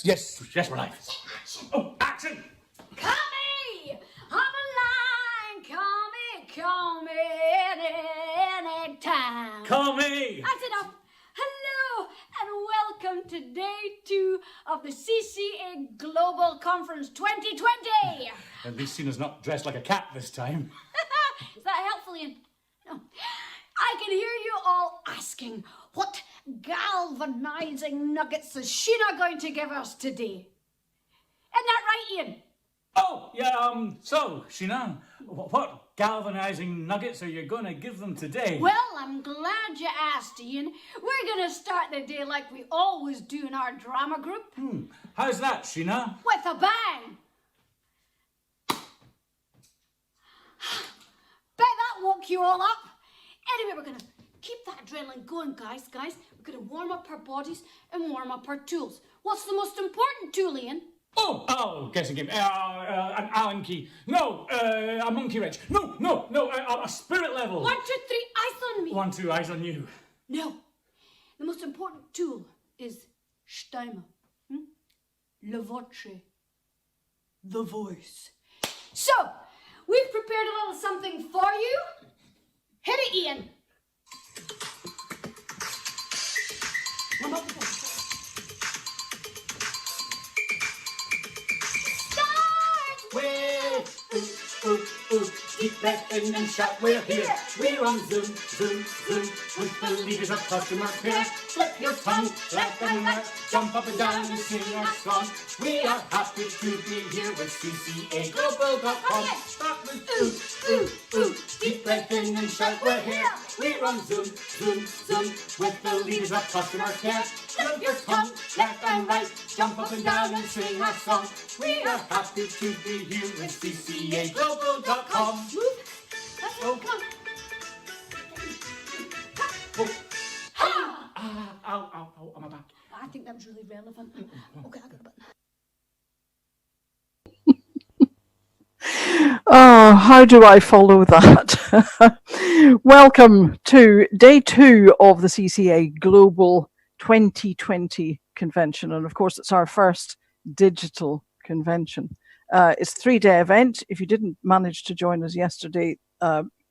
Yes, we're live. Oh, action! Call me! I'm a line. Call me anytime. Call me! That's enough. Hello and welcome to day 2 of the CCA Global Conference 2020. At least Sina's not dressed like a cat this time. Is that helpful, Ian? No. I can hear you all asking, what galvanizing nuggets is Sheena going to give us today? Isn't that right, Ian? Oh, yeah, so, Sheena, what galvanizing nuggets are you going to give them today? Well, I'm glad you asked, Ian. We're going to start the day like we always do in our drama group. How's that, Sheena? With a bang. Bet that woke you all up. Anyway, we're going to keep that adrenaline going, guys. We're going to warm up our bodies and warm up our tools. What's the most important tool, Ian? Oh, guessing game. An Allen key. No, a monkey wrench. No, a spirit level. 1, 2, 3, eyes on me. 1, 2, eyes on you. No. The most important tool is Stimme. La voce. The voice. So, we've prepared a little something for you. Hit it, Ian. Deep breath in and shout, we're here. We're on Zoom, with the leaders of customer care. Flip your tongue, left and right, jump up and down and sing our song. We are happy to be here with CCA Global.com. Start with deep breath in and shout, we're here. We're on Zoom, with the leaders of customer care. Flip your tongue, left and right, jump up and down and sing our song. We are happy to be here with CCA Global.com. Come on. Ow, on my back. I think that was really relevant. Okay, I got a button. Oh, how do I follow that? Welcome to day 2 of the CCA Global 2020 convention. And of course, it's our first digital convention. It's a 3-day event. If you didn't manage to join us yesterday,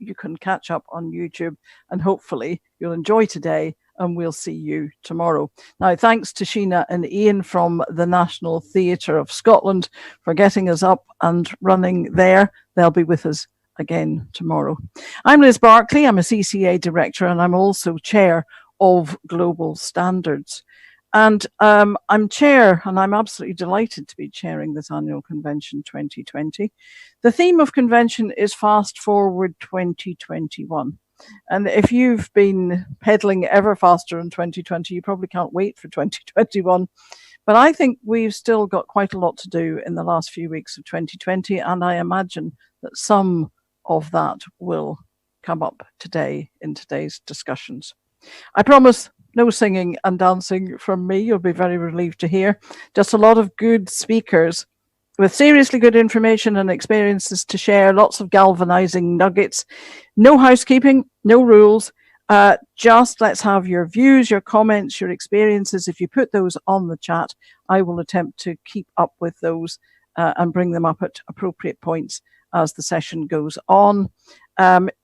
you can catch up on YouTube, and hopefully you'll enjoy today, and we'll see you tomorrow. Now, thanks to Sheena and Ian from the National Theatre of Scotland for getting us up and running there. They'll be with us again tomorrow. I'm Liz Barclay. I'm a CCA director, and I'm also chair of Global Standards. And I'm chair, and I'm absolutely delighted to be chairing this annual convention 2020. The theme of convention is Fast Forward 2021. And if you've been pedaling ever faster in 2020, you probably can't wait for 2021. But I think we've still got quite a lot to do in the last few weeks of 2020, and I imagine that some of that will come up today in today's discussions. I promise no singing and dancing from me. You'll be very relieved to hear. Just a lot of good speakers with seriously good information and experiences to share. Lots of galvanizing nuggets. No housekeeping, no rules. Just let's have your views, your comments, your experiences. If you put those on the chat, I will attempt to keep up with those and bring them up at appropriate points as the session goes on.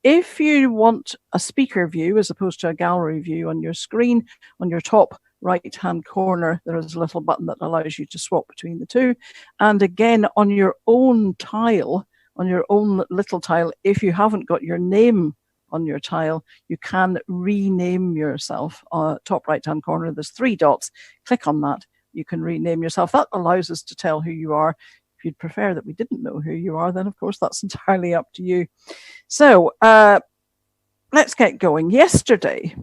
If you want a speaker view as opposed to a gallery view on your screen, on your top right-hand corner, there is a little button that allows you to swap between the two. And again, on your own tile, on your own little tile, if you haven't got your name on your tile, you can rename yourself. Top right-hand corner, there's 3 dots. Click on that. You can rename yourself. That allows us to tell who you are. If you'd prefer that we didn't know who you are, then of course that's entirely up to you. So let's get going. Yesterday,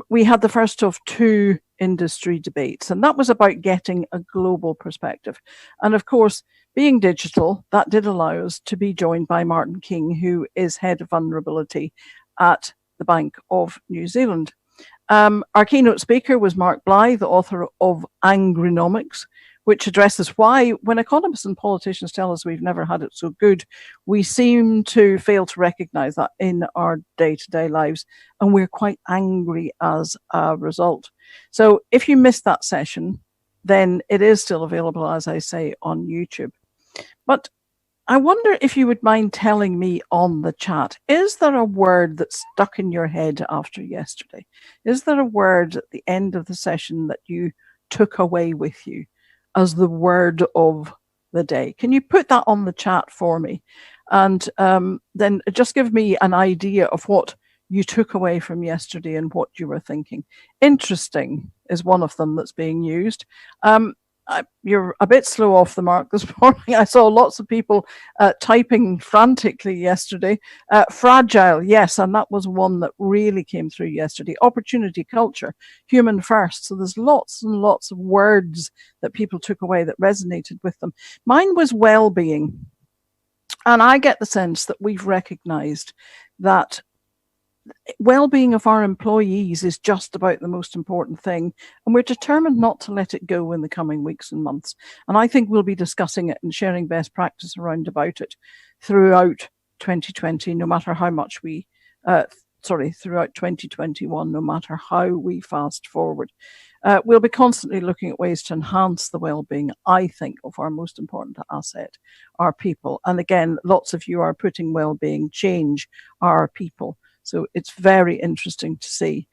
we had the first of 2 industry debates, and that was about getting a global perspective. And of course, being digital, that did allow us to be joined by Martin King, who is Head of Vulnerability at the Bank of New Zealand. Our keynote speaker was Mark Bly, the author of Angronomics, which addresses why, when economists and politicians tell us we've never had it so good, we seem to fail to recognize that in our day-to-day lives, and we're quite angry as a result. So if you missed that session, then it is still available, as I say, on YouTube. But I wonder if you would mind telling me on the chat, is there a word that stuck in your head after yesterday? Is there a word at the end of the session that you took away with you as the word of the day? Can you put that on the chat for me? And then just give me an idea of what you took away from yesterday and what you were thinking. Interesting is one of them that's being used. You're a bit slow off the mark this morning. I saw lots of people typing frantically yesterday. Fragile, yes, and that was one that really came through yesterday. Opportunity, culture, human first. So there's lots and lots of words that people took away that resonated with them. Mine was well-being. And I get the sense that we've recognized that well-being of our employees is just about the most important thing, and we're determined not to let it go in the coming weeks and months. And I think we'll be discussing it and sharing best practice around about it throughout 2020, no matter how much we throughout 2021, no matter how we fast forward. We'll be constantly looking at ways to enhance the well-being, I think, of our most important asset, our people. And again, lots of you are putting well-being, change our people. So it's very interesting to see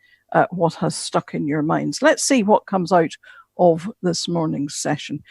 what has stuck in your minds. Let's see what comes out of this morning's session.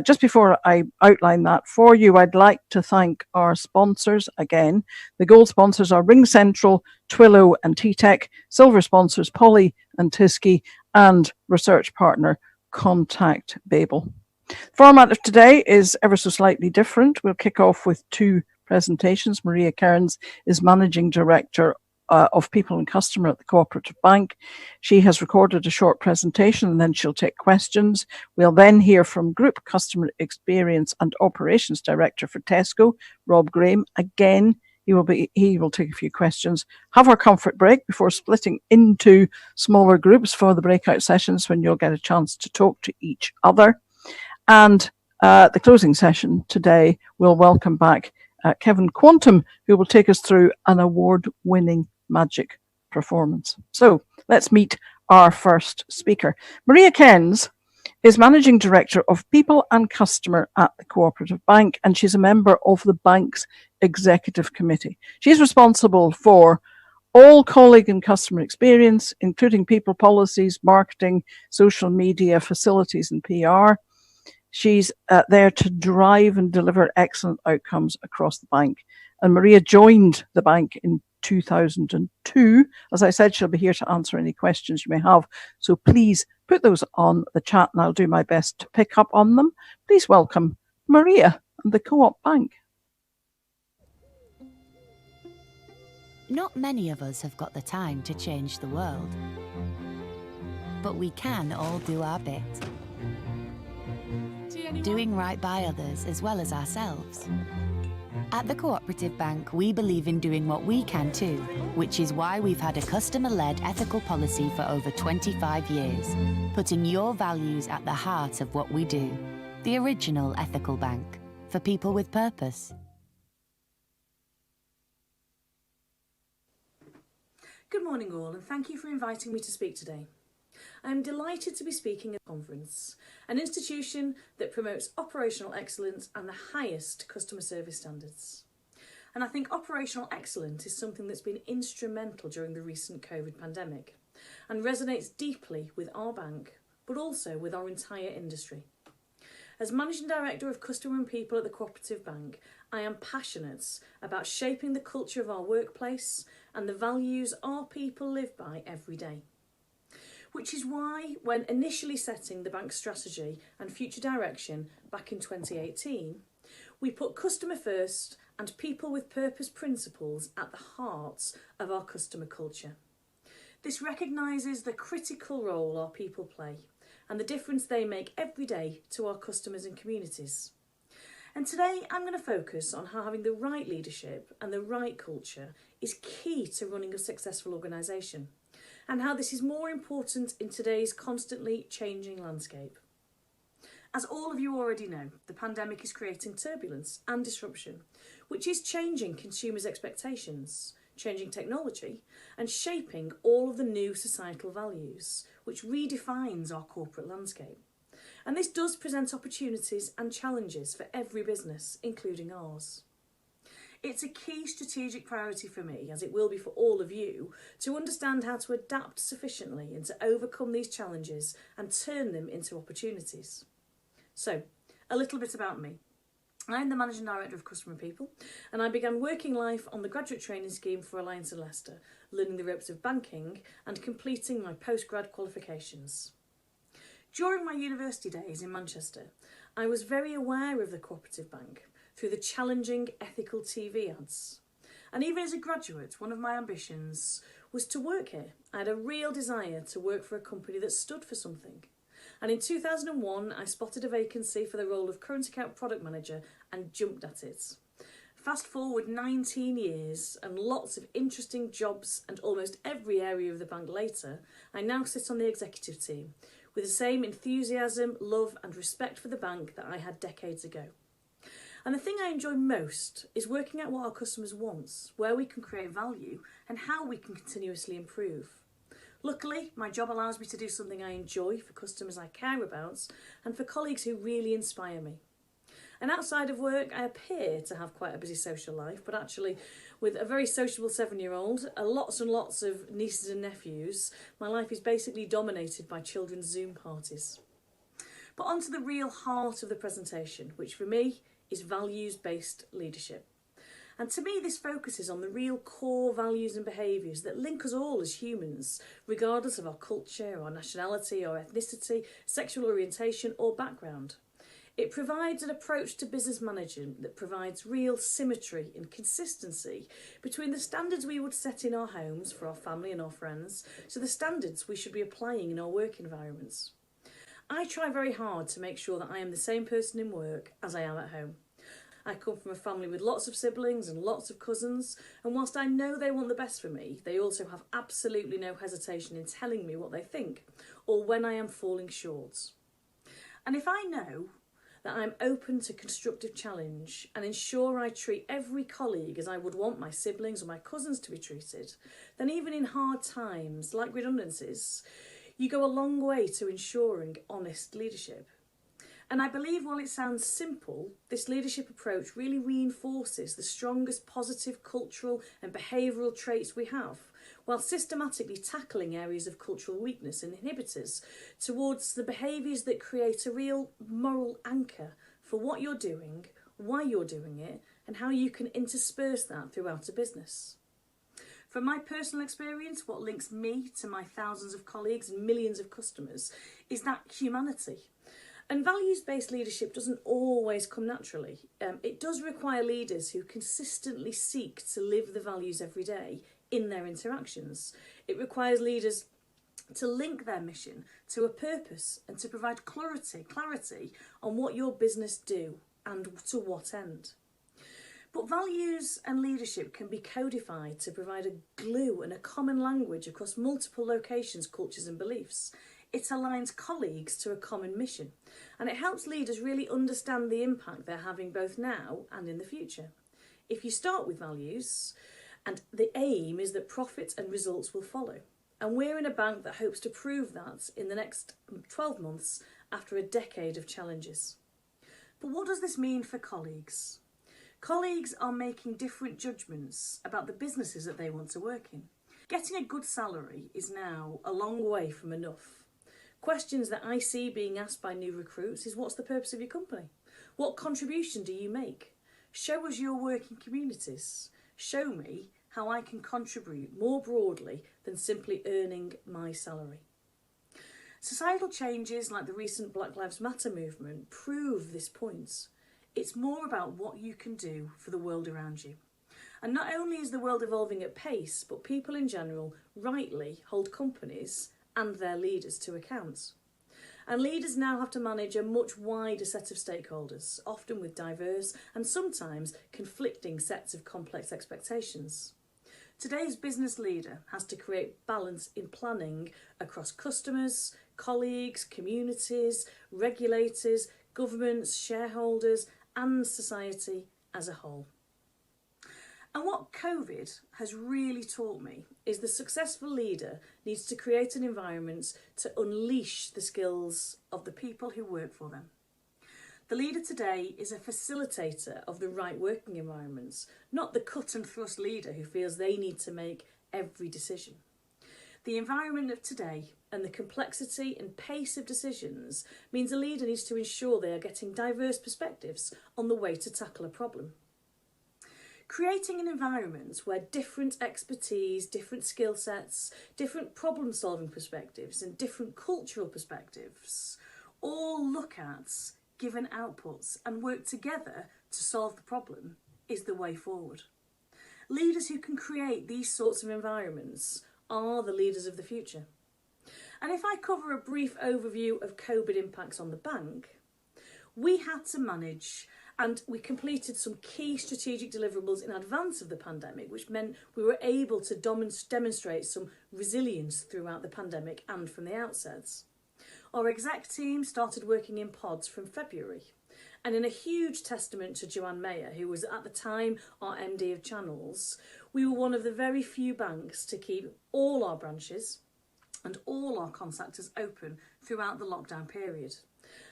Just before I outline that for you, I'd like to thank our sponsors again. The gold sponsors are Ring Central, Twilio and T-Tech. Silver sponsors Polly and Tisky, and research partner Contact Babel. The format of today is ever so slightly different. We'll kick off with two presentations. Maria Kearns is Managing Director of People and Customer at the Cooperative Bank. She has recorded a short presentation and then she'll take questions. We'll then hear from Group Customer Experience and Operations Director for Tesco, Rob Graham. Again, he will take a few questions, have our comfort break before splitting into smaller groups for the breakout sessions when you'll get a chance to talk to each other. And the closing session today will welcome back Kevin Quantum, who will take us through an award-winning magic performance. So let's meet our first speaker. Maria Kearns is Managing Director of People and Customer at the Cooperative Bank, and she's a member of the bank's Executive Committee. She's responsible for all colleague and customer experience, including people policies, marketing, social media, facilities, and PR. She's there to drive and deliver excellent outcomes across the bank. And Maria joined the bank in 2002. As I said, she'll be here to answer any questions you may have. So please put those on the chat and I'll do my best to pick up on them. Please welcome Maria and the Co-op Bank. Not many of us have got the time to change the world, but we can all do our bit. Doing right by others as well as ourselves. At the Cooperative Bank, we believe in doing what we can too, which is why we've had a customer-led ethical policy for over 25 years, putting your values at the heart of what we do. The original ethical bank, for people with purpose. Good morning all, and thank you for inviting me to speak today. I am delighted to be speaking at a conference, an institution that promotes operational excellence and the highest customer service standards. And I think operational excellence is something that's been instrumental during the recent COVID pandemic and resonates deeply with our bank, but also with our entire industry. As Managing Director of Customer and People at the Cooperative Bank, I am passionate about shaping the culture of our workplace and the values our people live by every day. Which is why, when initially setting the bank's strategy and future direction back in 2018, we put customer first and people with purpose principles at the heart of our customer culture. This recognises the critical role our people play and the difference they make every day to our customers and communities. And today I'm going to focus on how having the right leadership and the right culture is key to running a successful organisation, and how this is more important in today's constantly changing landscape. As all of you already know, the pandemic is creating turbulence and disruption, which is changing consumers' expectations, changing technology, and shaping all of the new societal values, which redefines our corporate landscape. And this does present opportunities and challenges for every business, including ours. It's a key strategic priority for me, as it will be for all of you, to understand how to adapt sufficiently and to overcome these challenges and turn them into opportunities. So, a little bit about me. I'm the Managing Director of Customer People, and I began working life on the graduate training scheme for Alliance and Leicester, learning the ropes of banking and completing my postgrad qualifications. During my university days in Manchester, I was very aware of the cooperative bank through the challenging ethical TV ads. And even as a graduate, one of my ambitions was to work here. I had a real desire to work for a company that stood for something. And in 2001, I spotted a vacancy for the role of current account product manager and jumped at it. Fast forward 19 years and lots of interesting jobs and almost every area of the bank later, I now sit on the executive team with the same enthusiasm, love and respect for the bank that I had decades ago. And the thing I enjoy most is working out what our customers want, where we can create value and how we can continuously improve. Luckily, my job allows me to do something I enjoy for customers I care about and for colleagues who really inspire me. And outside of work, I appear to have quite a busy social life, but actually with a very sociable 7-year-old, lots and lots of nieces and nephews, my life is basically dominated by children's Zoom parties. But on to the real heart of the presentation, which for me is values-based leadership. And to me, this focuses on the real core values and behaviours that link us all as humans, regardless of our culture, our nationality, our ethnicity, sexual orientation or background. It provides an approach to business management that provides real symmetry and consistency between the standards we would set in our homes for our family and our friends to the standards we should be applying in our work environments. I try very hard to make sure that I am the same person in work as I am at home. I come from a family with lots of siblings and lots of cousins, and whilst I know they want the best for me, they also have absolutely no hesitation in telling me what they think or when I am falling short. And if I know that I'm open to constructive challenge and ensure I treat every colleague as I would want my siblings or my cousins to be treated, then even in hard times, like redundancies, you go a long way to ensuring honest leadership. And I believe while it sounds simple, this leadership approach really reinforces the strongest positive cultural and behavioural traits we have, while systematically tackling areas of cultural weakness and inhibitors towards the behaviours that create a real moral anchor for what you're doing, why you're doing it, and how you can intersperse that throughout a business. From my personal experience, what links me to my thousands of colleagues and millions of customers is that humanity. And values-based leadership doesn't always come naturally. It does require leaders who consistently seek to live the values every day in their interactions. It requires leaders to link their mission to a purpose and to provide clarity on what your business do and to what end. But values and leadership can be codified to provide a glue and a common language across multiple locations, cultures and beliefs. It aligns colleagues to a common mission, and it helps leaders really understand the impact they're having both now and in the future. If you start with values, and the aim is that profits and results will follow. And we're in a bank that hopes to prove that in the next 12 months after a decade of challenges. But what does this mean for colleagues? Colleagues are making different judgments about the businesses that they want to work in. Getting a good salary is now a long way from enough. Questions that I see being asked by new recruits is, what's the purpose of your company? What contribution do you make? Show us your working communities. Show me how I can contribute more broadly than simply earning my salary. Societal changes like the recent Black Lives Matter movement prove this point. It's more about what you can do for the world around you. And not only is the world evolving at pace, but people in general rightly hold companies and their leaders to account. And leaders now have to manage a much wider set of stakeholders, often with diverse and sometimes conflicting sets of complex expectations. Today's business leader has to create balance in planning across customers, colleagues, communities, regulators, governments, shareholders, and society as a whole. And what COVID has really taught me is the successful leader needs to create an environment to unleash the skills of the people who work for them. The leader today is a facilitator of the right working environments, not the cut and thrust leader who feels they need to make every decision. The environment of today and the complexity and pace of decisions means a leader needs to ensure they are getting diverse perspectives on the way to tackle a problem. Creating an environment where different expertise, different skill sets, different problem solving perspectives and different cultural perspectives all look at given outputs and work together to solve the problem is the way forward. Leaders who can create these sorts of environments are the leaders of the future. And if I cover a brief overview of COVID impacts on the bank, we had to manage and we completed some key strategic deliverables in advance of the pandemic, which meant we were able to demonstrate some resilience throughout the pandemic and from the outset. Our exec team started working in pods from February, and in a huge testament to Joanne Mayer, who was at the time our MD of Channels, we were one of the very few banks to keep all our branches and all our contactors open throughout the lockdown period.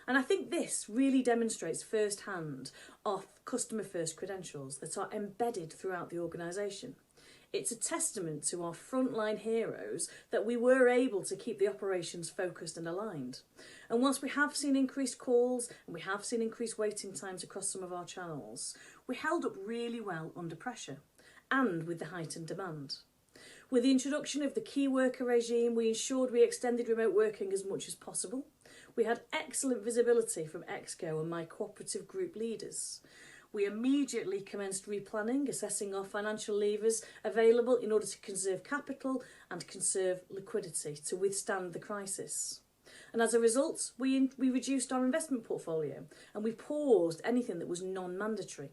And I think this really demonstrates firsthand our customer first credentials that are embedded throughout the organisation. It's a testament to our frontline heroes that we were able to keep the operations focused and aligned. And whilst we have seen increased calls and we have seen increased waiting times across some of our channels, we held up really well under pressure and with the heightened demand. With the introduction of the key worker regime, we ensured we extended remote working as much as possible. We had excellent visibility from ExCo and my cooperative group leaders. We immediately commenced replanning, assessing our financial levers available in order to conserve capital and conserve liquidity to withstand the crisis. And as a result, we reduced our investment portfolio and we paused anything that was non-mandatory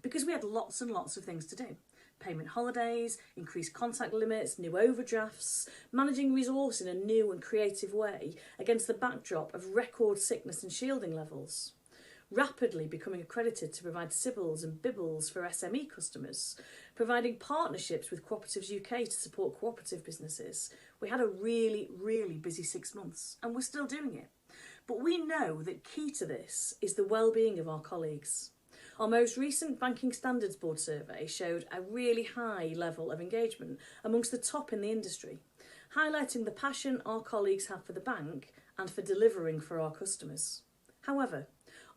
because we had lots and lots of things to do. Payment holidays, increased contact limits, new overdrafts, managing resource in a new and creative way against the backdrop of record sickness and shielding levels. Rapidly becoming accredited to provide SIBILs and BIBLs for SME customers, providing partnerships with Cooperatives UK to support cooperative businesses. We had a really, really busy 6 months and we're still doing it. But we know that key to this is the well-being of our colleagues. Our most recent Banking Standards Board survey showed a really high level of engagement amongst the top in the industry, highlighting the passion our colleagues have for the bank and for delivering for our customers. However,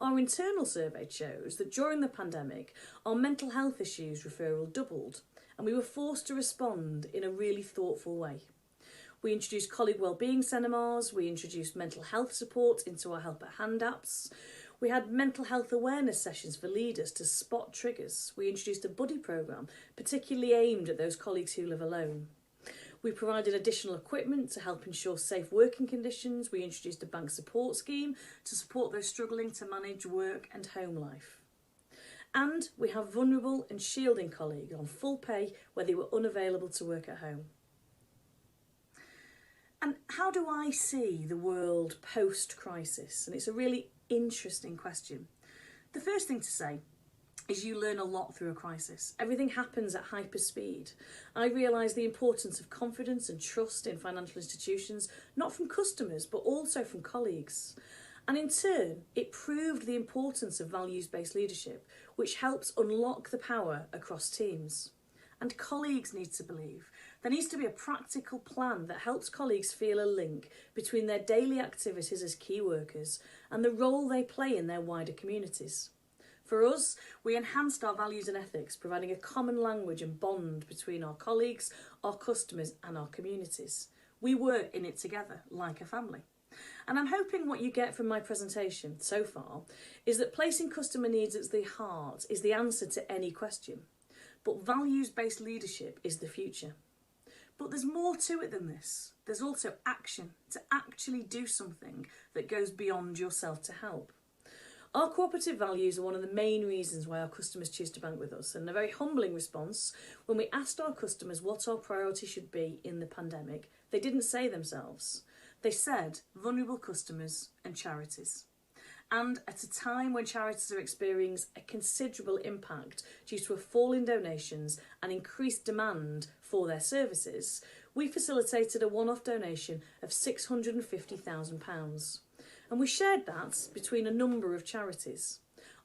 our internal survey shows that during the pandemic, our mental health issues referral doubled and we were forced to respond in a really thoughtful way. We introduced colleague wellbeing seminars, we introduced mental health support into our Help at Hand apps, we had mental health awareness sessions for leaders to spot triggers. We introduced a buddy programme, particularly aimed at those colleagues who live alone. We provided additional equipment to help ensure safe working conditions. We introduced a bank support scheme to support those struggling to manage work and home life. And we have vulnerable and shielding colleagues on full pay where they were unavailable to work at home. And how do I see the world post-crisis? And it's a really interesting question. The first thing to say is you learn a lot through a crisis. Everything happens at hyper speed. I realised the importance of confidence and trust in financial institutions, not from customers, but also from colleagues. And in turn, it proved the importance of values-based leadership, which helps unlock the power across teams. And colleagues need to believe. There needs to be a practical plan that helps colleagues feel a link between their daily activities as key workers and the role they play in their wider communities. For us, we enhanced our values and ethics, providing a common language and bond between our colleagues, our customers and our communities. We were in it together, like a family. And I'm hoping what you get from my presentation so far is that placing customer needs at the heart is the answer to any question. But values-based leadership is the future. But there's more to it than this. There's also action, to actually do something that goes beyond yourself to help. Our cooperative values are one of the main reasons why our customers choose to bank with us, and a very humbling response when we asked our customers what our priority should be in the pandemic, they didn't say themselves. They said vulnerable customers and charities. And at a time when charities are experiencing a considerable impact due to a fall in donations and increased demand for their services, we facilitated a one-off donation of £650,000. And we shared that between a number of charities.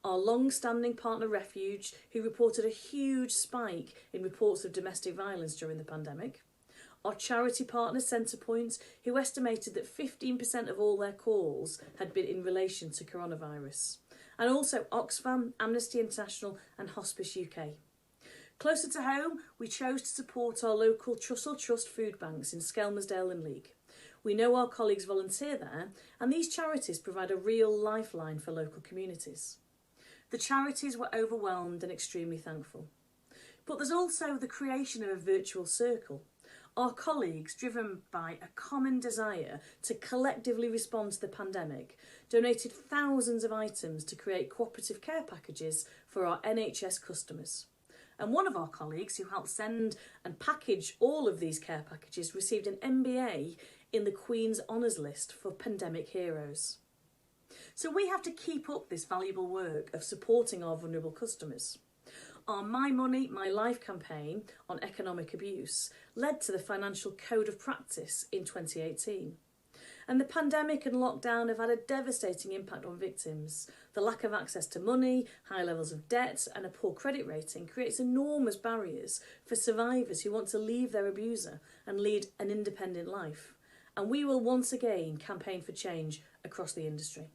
Our long-standing partner Refuge, who reported a huge spike in reports of domestic violence during the pandemic. Our charity partner Centrepoint, who estimated that 15% of all their calls had been in relation to coronavirus. And also Oxfam, Amnesty International and Hospice UK. Closer to home, we chose to support our local Trussell Trust food banks in Skelmersdale and Leek. We know our colleagues volunteer there, and these charities provide a real lifeline for local communities. The charities were overwhelmed and extremely thankful. But there's also the creation of a virtual circle. Our colleagues, driven by a common desire to collectively respond to the pandemic, donated thousands of items to create cooperative care packages for our NHS customers. And one of our colleagues who helped send and package all of these care packages received an MBA in the Queen's Honours List for Pandemic Heroes. So we have to keep up this valuable work of supporting our vulnerable customers. Our My Money, My Life campaign on economic abuse led to the Financial Code of Practice in 2018. And the pandemic and lockdown have had a devastating impact on victims. The lack of access to money, high levels of debt and a poor credit rating creates enormous barriers for survivors who want to leave their abuser and lead an independent life. And we will once again campaign for change across the industry.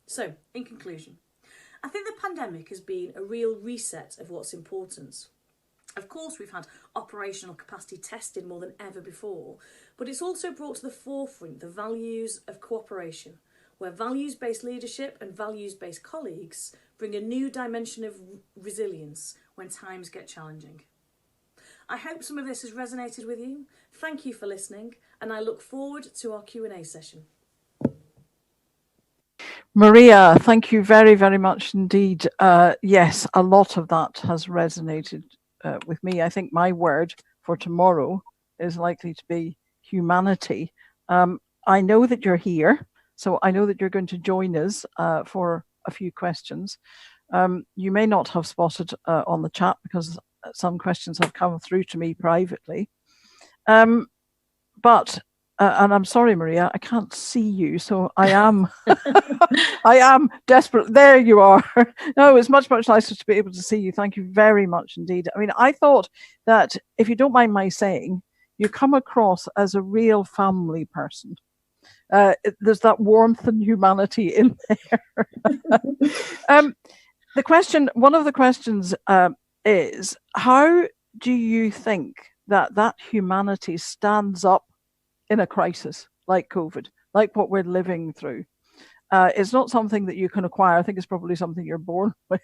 So, in conclusion, I think the pandemic has been a real reset of what's important. Of course, we've had operational capacity tested more than ever before, but it's also brought to the forefront the values of cooperation, where values-based leadership and values-based colleagues bring a new dimension of resilience when times get challenging. I hope some of this has resonated with you. Thank you for listening, and I look forward to our Q&A session. Maria, thank you very, very much indeed. Yes, a lot of that has resonated with me. I think my word for tomorrow is likely to be humanity. I know that you're here, so I know that you're going to join us for a few questions. You may not have spotted on the chat because some questions have come through to me privately. But and I'm sorry, Maria, I can't see you, so I am I am desperate. There you are. No, it's much, much nicer to be able to see you. Thank you very much indeed. I mean, I thought that, if you don't mind my saying, you come across as a real family person. There's that warmth and humanity in there. One of the questions is, how do you think that humanity stands up in a crisis like COVID, like what we're living through? It's not something that you can acquire. I think it's probably something you're born with.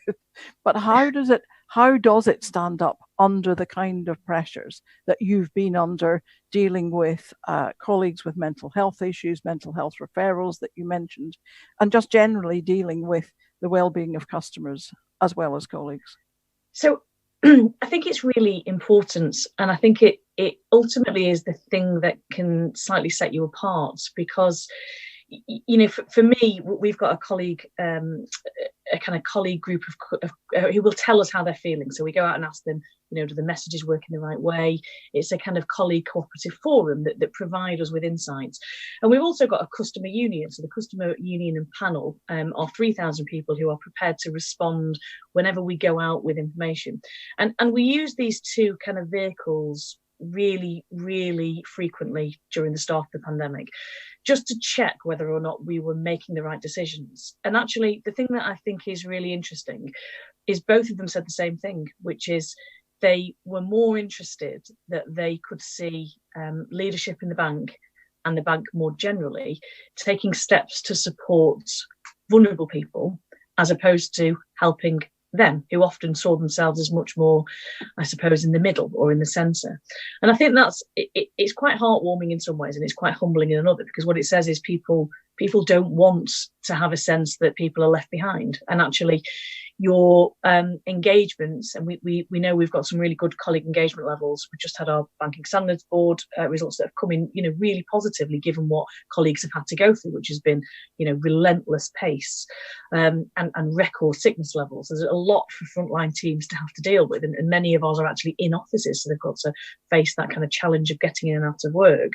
But how does it stand up under the kind of pressures that you've been under, dealing with colleagues with mental health issues, mental health referrals that you mentioned, and just generally dealing with the well-being of customers as well as colleagues? So I think it's really important, and I think it ultimately is the thing that can slightly set you apart, because, you know, for me, we've got a colleague, a kind of colleague group of who will tell us how they're feeling. So we go out and ask them, you know, do the messages work in the right way? It's a kind of colleague cooperative forum that provide us with insights. And we've also got a customer union. So the customer union and panel are 3,000 people who are prepared to respond whenever we go out with information. And we use these two kind of vehicles really, really frequently during the start of the pandemic, just to check whether or not we were making the right decisions. And actually, the thing that I think is really interesting is both of them said the same thing, which is they were more interested that they could see leadership in the bank and the bank more generally taking steps to support vulnerable people, as opposed to helping them, who often saw themselves as much more, I suppose, in the middle or in the centre. And I think it's quite heartwarming in some ways, and it's quite humbling in another, because what it says is people don't want to have a sense that people are left behind. And actually, your engagements, and we know we've got some really good colleague engagement levels. We just had our banking standards board results that have come in, really positively, given what colleagues have had to go through, which has been, relentless pace and record sickness levels. There's a lot for frontline teams to have to deal with, and many of ours are actually in offices, so they've got to face that kind of challenge of getting in and out of work.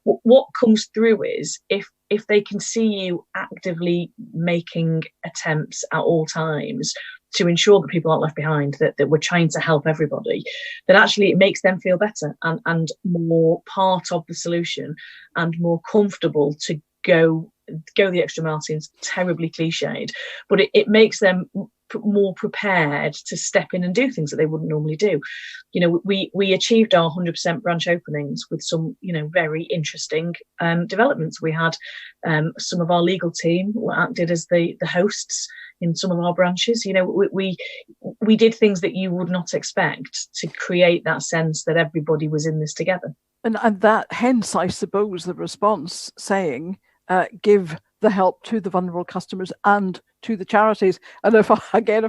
What comes through is if they can see you actively making attempts at all times to ensure that people aren't left behind, that we're trying to help everybody, that actually it makes them feel better and more part of the solution and more comfortable to go the extra mile. Seems terribly cliched, but it makes them more prepared to step in and do things that they wouldn't normally do. We achieved our 100% branch openings with some, very interesting developments. We had some of our legal team acted as the hosts in some of our branches. We did things that you would not expect to create that sense that everybody was in this together. And that, hence, I suppose, the response saying, give the help to the vulnerable customers and to the charities. And if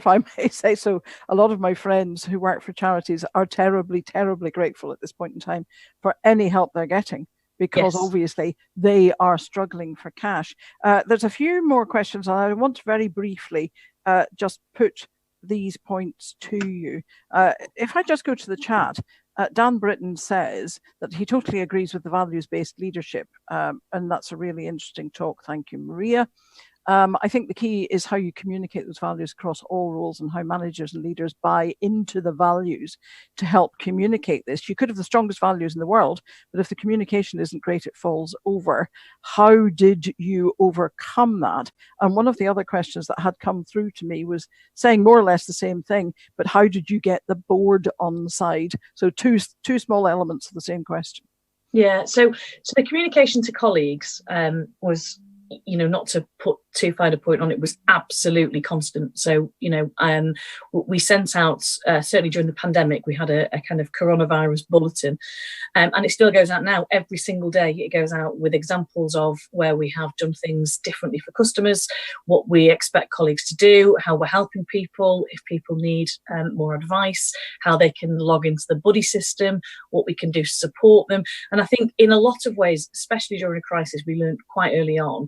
I may say so, a lot of my friends who work for charities are terribly, terribly grateful at this point in time for any help they're getting, because obviously they are struggling for cash. There's a few more questions, and I want to very briefly just put these points to you. If I just go to the chat, Dan Britton says that he totally agrees with the values-based leadership, and that's a really interesting talk. Thank you, Maria. I think the key is how you communicate those values across all roles and how managers and leaders buy into the values to help communicate this. You could have the strongest values in the world, but if the communication isn't great, it falls over. How did you overcome that? And one of the other questions that had come through to me was saying more or less the same thing, but how did you get the board on side? So two small elements of the same question. Yeah, so the communication to colleagues was, not to put too fine a point on it, was absolutely constant. So, we sent out, certainly during the pandemic, we had a kind of coronavirus bulletin, and it still goes out now. Every single day it goes out with examples of where we have done things differently for customers, what we expect colleagues to do, how we're helping people, if people need more advice, how they can log into the buddy system, what we can do to support them. And I think in a lot of ways, especially during a crisis, we learned quite early on,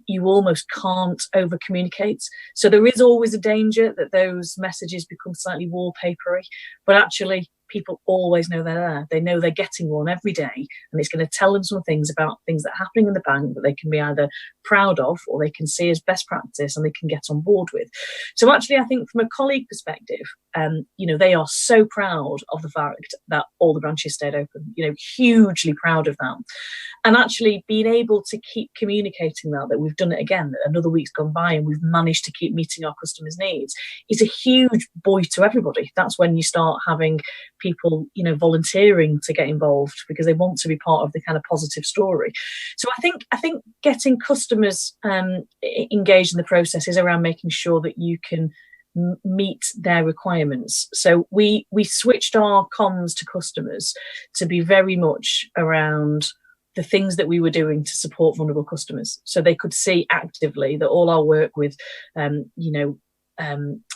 you almost can't over communicate. So there is always a danger that those messages become slightly wallpapery, but actually people always know they're there. They know they're getting one every day, and it's going to tell them some things about things that are happening in the bank that they can be either proud of or they can see as best practice and they can get on board with. So actually, I think from a colleague perspective, they are so proud of the fact that all the branches stayed open, hugely proud of that. And actually being able to keep communicating that we've done it again, that another week's gone by and we've managed to keep meeting our customers' needs is a huge buoy to everybody. That's when you start having people, volunteering to get involved because they want to be part of the kind of positive story. So I think getting customers engaged in the process is around making sure that you can meet their requirements. So we switched our comms to customers to be very much around the things that we were doing to support vulnerable customers, so they could see actively that all our work with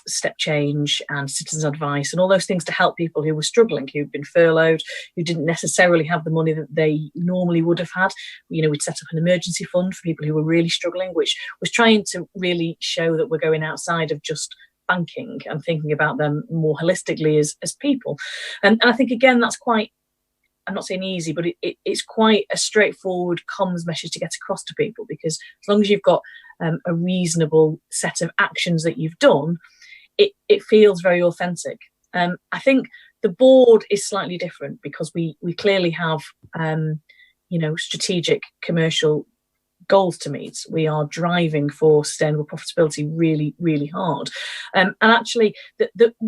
step change and citizens advice and all those things to help people who were struggling, who'd been furloughed, who didn't necessarily have the money that they normally would have had. We'd set up an emergency fund for people who were really struggling, which was trying to really show that we're going outside of just banking and thinking about them more holistically as people. And I think, again, that's quite, I'm not saying easy, but it's quite a straightforward comms message to get across to people, because as long as you've got a reasonable set of actions that you've done, it feels very authentic. I think the board is slightly different because we clearly have strategic commercial goals to meet. We are driving for sustainable profitability really, really hard. And actually,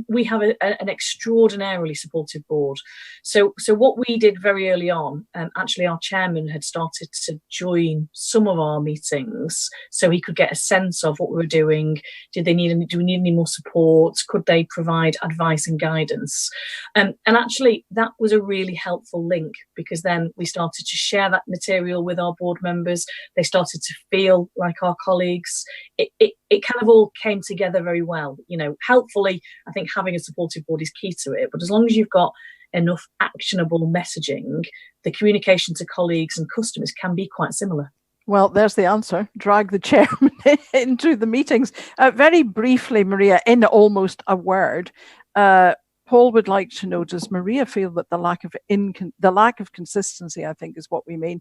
we have an extraordinarily supportive board. So what we did very early on, actually our chairman had started to join some of our meetings so he could get a sense of what we were doing. Do we need any more support? Could they provide advice and guidance? And actually, that was a really helpful link, because then we started to share that material with our board members. They started to feel like our colleagues. It kind of all came together very well. Helpfully, I think having a supportive board is key to it. But as long as you've got enough actionable messaging, the communication to colleagues and customers can be quite similar. Well, there's the answer. Drag the chairman into the meetings. Very briefly, Maria, in almost a word, Paul would like to know, does Maria feel that the lack of consistency, I think is what we mean,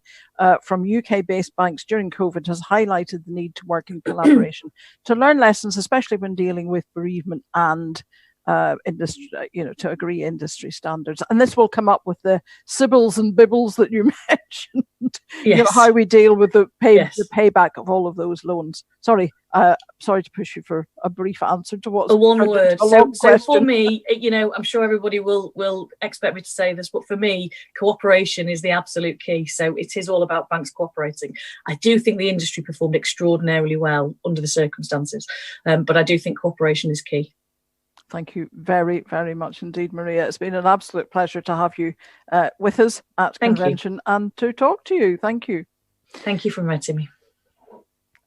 from UK-based banks during COVID has highlighted the need to work in collaboration to learn lessons, especially when dealing with bereavement and industry, to agree industry standards? And this will come up with the Sybils and Bibbles that you mentioned. Yes. How we deal with the payback of all of those loans. Sorry to push you for a brief answer to what's a one word. So for me, I'm sure everybody will expect me to say this, but for me, cooperation is the absolute key. So it is all about banks cooperating. I do think the industry performed extraordinarily well under the circumstances, but I do think cooperation is key. Thank you very, very much indeed, Maria. It's been an absolute pleasure to have you with us at Convention and to talk to you. Thank you. Thank you for inviting me.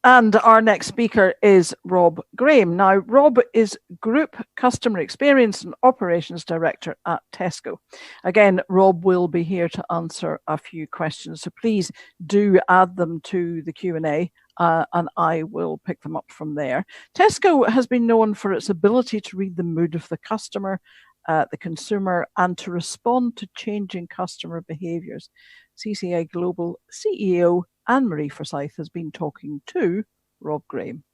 And our next speaker is Rob Graham. Now, Rob is Group Customer Experience and Operations Director at Tesco. Again, Rob will be here to answer a few questions, so please do add them to the Q&A. And I will pick them up from there. Tesco has been known for its ability to read the mood of the customer, the consumer, and to respond to changing customer behaviours. CCA Global CEO Anne-Marie Forsyth has been talking to Rob Graham.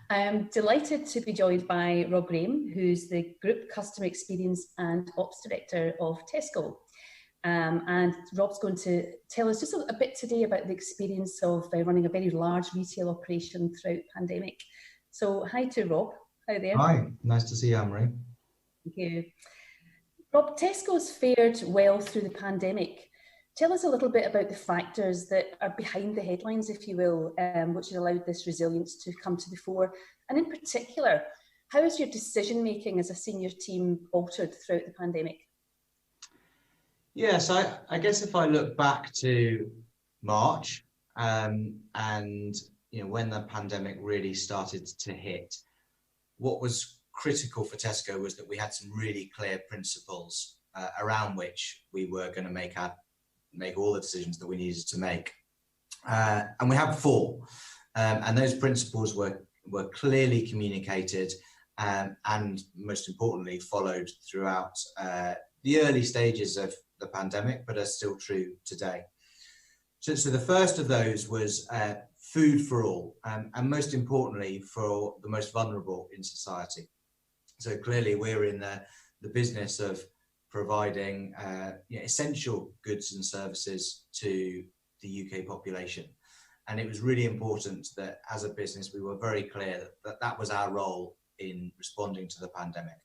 I am delighted to be joined by Rob Graham, who's the Group Customer Experience and Ops Director of Tesco. And Rob's going to tell us just a bit today about the experience of running a very large retail operation throughout the pandemic. So hi to Rob. Hi there. Hi, nice to see you, Anne-Marie. Thank you. Rob, Tesco's fared well through the pandemic. Tell us a little bit about the factors that are behind the headlines, if you will, which have allowed this resilience to come to the fore. And in particular, how has your decision-making as a senior team altered throughout the pandemic? Yes, I guess if I look back to March and when the pandemic really started to hit, what was critical for Tesco was that we had some really clear principles around which we were going to make all the decisions that we needed to make. And we have 4. And those principles were clearly communicated and most importantly followed throughout the early stages of the pandemic, but are still true today. So the first of those was food for all, and most importantly for the most vulnerable in society. So clearly we're in the business of providing essential goods and services to the UK population. And it was really important that as a business, we were very clear that was our role in responding to the pandemic.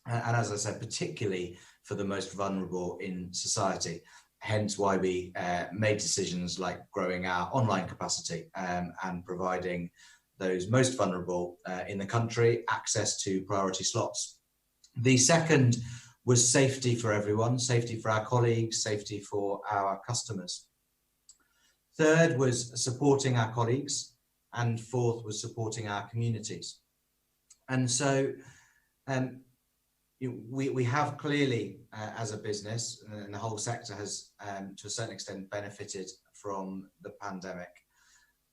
And as I said, particularly for the most vulnerable in society, hence why we made decisions like growing our online capacity and providing those most vulnerable in the country access to priority slots. The second was safety for everyone, safety for our colleagues, safety for our customers. Third was supporting our colleagues, and fourth was supporting our communities. And so we have clearly, as a business, and the whole sector has, to a certain extent, benefited from the pandemic.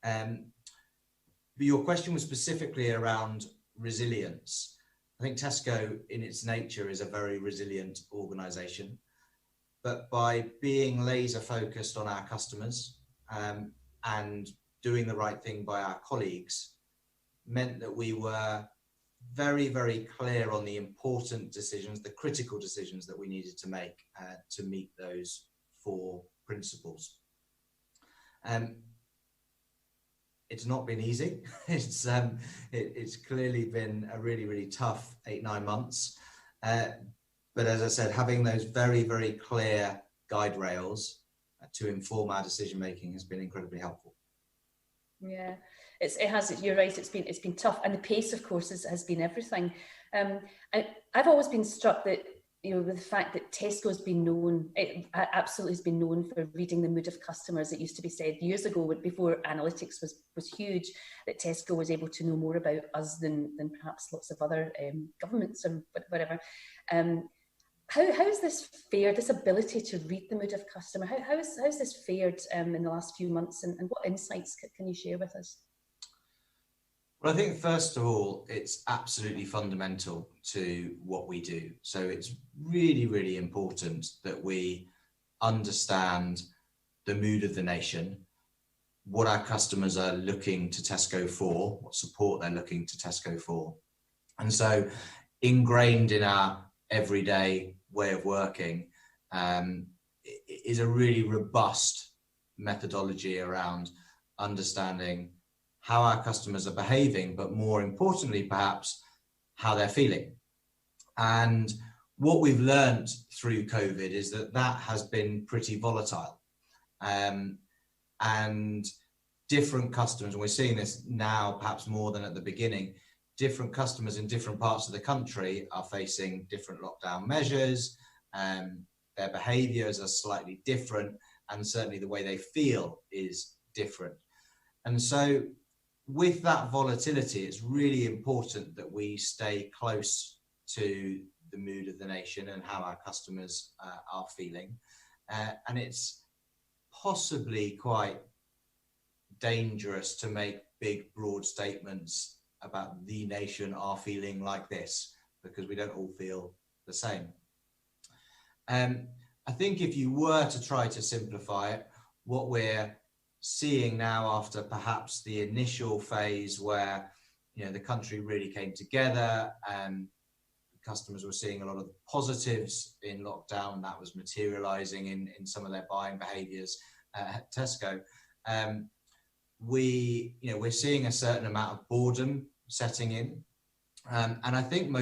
But your question was specifically around resilience. I think Tesco, in its nature, is a very resilient organisation. But by being laser focused on our customers and doing the right thing by our colleagues, meant that we were very, very clear on the important decisions, the critical decisions that we needed to make to meet those 4 principles. It's not been easy. It's clearly been a really, really tough 8-9 months. But as I said, having those very, very clear guide rails to inform our decision making has been incredibly helpful. Yeah. You're right. It's been tough, and the pace, of course, has been everything. I've always been struck that, with the fact that Tesco's been known, it absolutely has been known for reading the mood of customers. It used to be said years ago, before analytics was huge, that Tesco was able to know more about us than perhaps lots of other governments or whatever. How has this fared, this ability to read the mood of customer? How's this fared in the last few months, and what insights can you share with us? Well, I think first of all, it's absolutely fundamental to what we do. So it's really, really important that we understand the mood of the nation, what our customers are looking to Tesco for, what support they're looking to Tesco for. And so ingrained in our everyday way of working is a really robust methodology around understanding how our customers are behaving, but more importantly, perhaps, how they're feeling. And what we've learned through COVID is that has been pretty volatile. And different customers, and we're seeing this now perhaps more than at the beginning, different customers in different parts of the country are facing different lockdown measures, their behaviours are slightly different, and certainly the way they feel is different. And so with that volatility, it's really important that we stay close to the mood of the nation and how our customers are feeling. And it's possibly quite dangerous to make big, broad statements about the nation are feeling like this, because we don't all feel the same. I think if you were to try to simplify it, what we're seeing now, after perhaps the initial phase where the country really came together and customers were seeing a lot of positives in lockdown, that was materializing in some of their buying behaviors at Tesco. We're seeing a certain amount of boredom setting in, and I think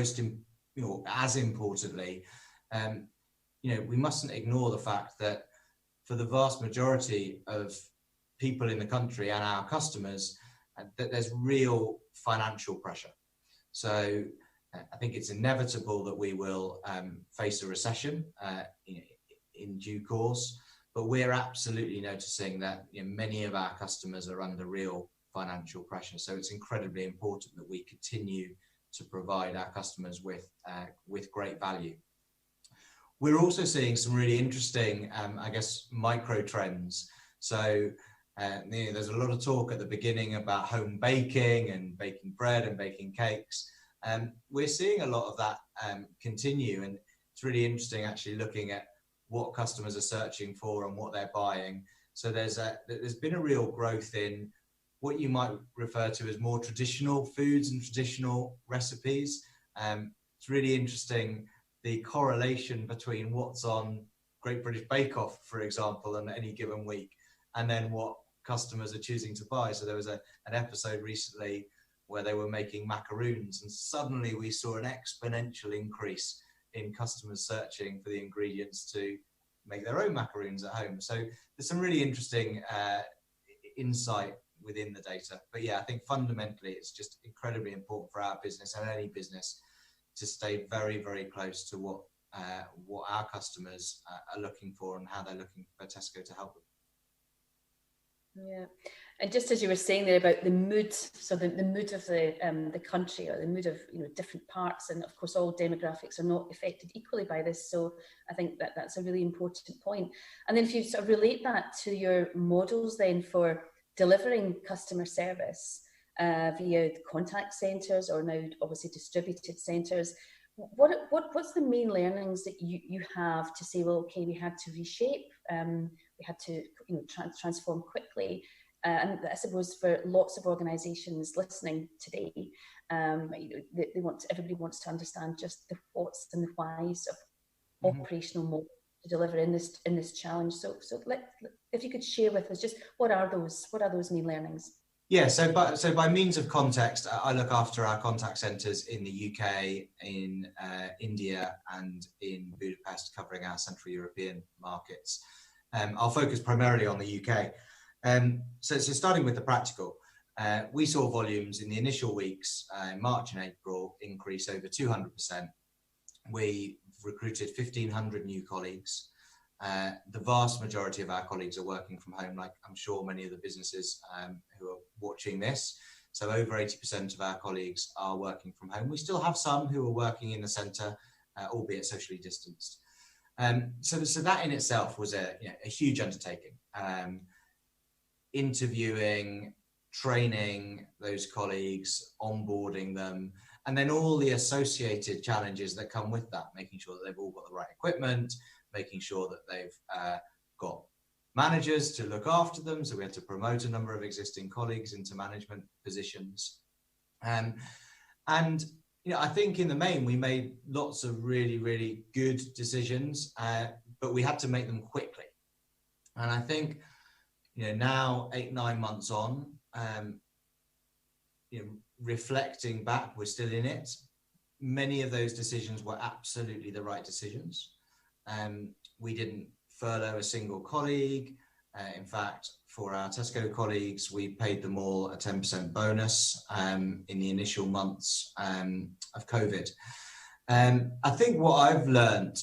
as importantly, we mustn't ignore the fact that for the vast majority of people in the country and our customers, that there's real financial pressure. So I think it's inevitable that we will face a recession in due course, but we're absolutely noticing that many of our customers are under real financial pressure. So it's incredibly important that we continue to provide our customers with great value. We're also seeing some really interesting, micro trends. So there's a lot of talk at the beginning about home baking and baking bread and baking cakes. We're seeing a lot of that continue, and it's really interesting actually looking at what customers are searching for and what they're buying. So there's been a real growth in what you might refer to as more traditional foods and traditional recipes. It's really interesting the correlation between what's on Great British Bake Off, for example, on any given week, and then what customers are choosing to buy. So there was an episode recently where they were making macaroons, and suddenly we saw an exponential increase in customers searching for the ingredients to make their own macaroons at home. So there's some really interesting insight within the data. But yeah, I think fundamentally it's just incredibly important for our business and any business to stay very, very close to what our customers are looking for and how they're looking for Tesco to help them. Yeah, and just as you were saying there about the mood, so the mood of the country, or the mood of different parts, and of course all demographics are not affected equally by this. So I think that's a really important point. And then if you sort of relate that to your models then for delivering customer service via the contact centres, or now obviously distributed centres, what's the main learnings that you have to say, well, okay, we had to reshape, we had to transform quickly, and I suppose for lots of organisations listening today, everybody wants to understand just the whats and the whys of operational models to deliver in this challenge. So if you could share with us just what are those main learnings? Yeah, so by means of context, I look after our contact centres in the UK, in India and in Budapest, covering our Central European markets. I'll focus primarily on the UK. So starting with the practical, we saw volumes in the initial weeks, in March and April, increase over 200%. We recruited 1,500 new colleagues. The vast majority of our colleagues are working from home, like I'm sure many of the businesses who are watching this. So over 80% of our colleagues are working from home. We still have some who are working in the centre, albeit socially distanced. So that in itself was a huge undertaking. Interviewing, training those colleagues, onboarding them, and then all the associated challenges that come with that, making sure that they've all got the right equipment, making sure that they've got managers to look after them. So we had to promote a number of existing colleagues into management positions. And I think in the main, we made lots of really, really good decisions, but we had to make them quickly. And I think, now 8-9 months on, reflecting back, we're still in it. Many of those decisions were absolutely the right decisions. We didn't furlough a single colleague. In fact, for our Tesco colleagues, we paid them all a 10% bonus in the initial months of COVID. I think what I've learned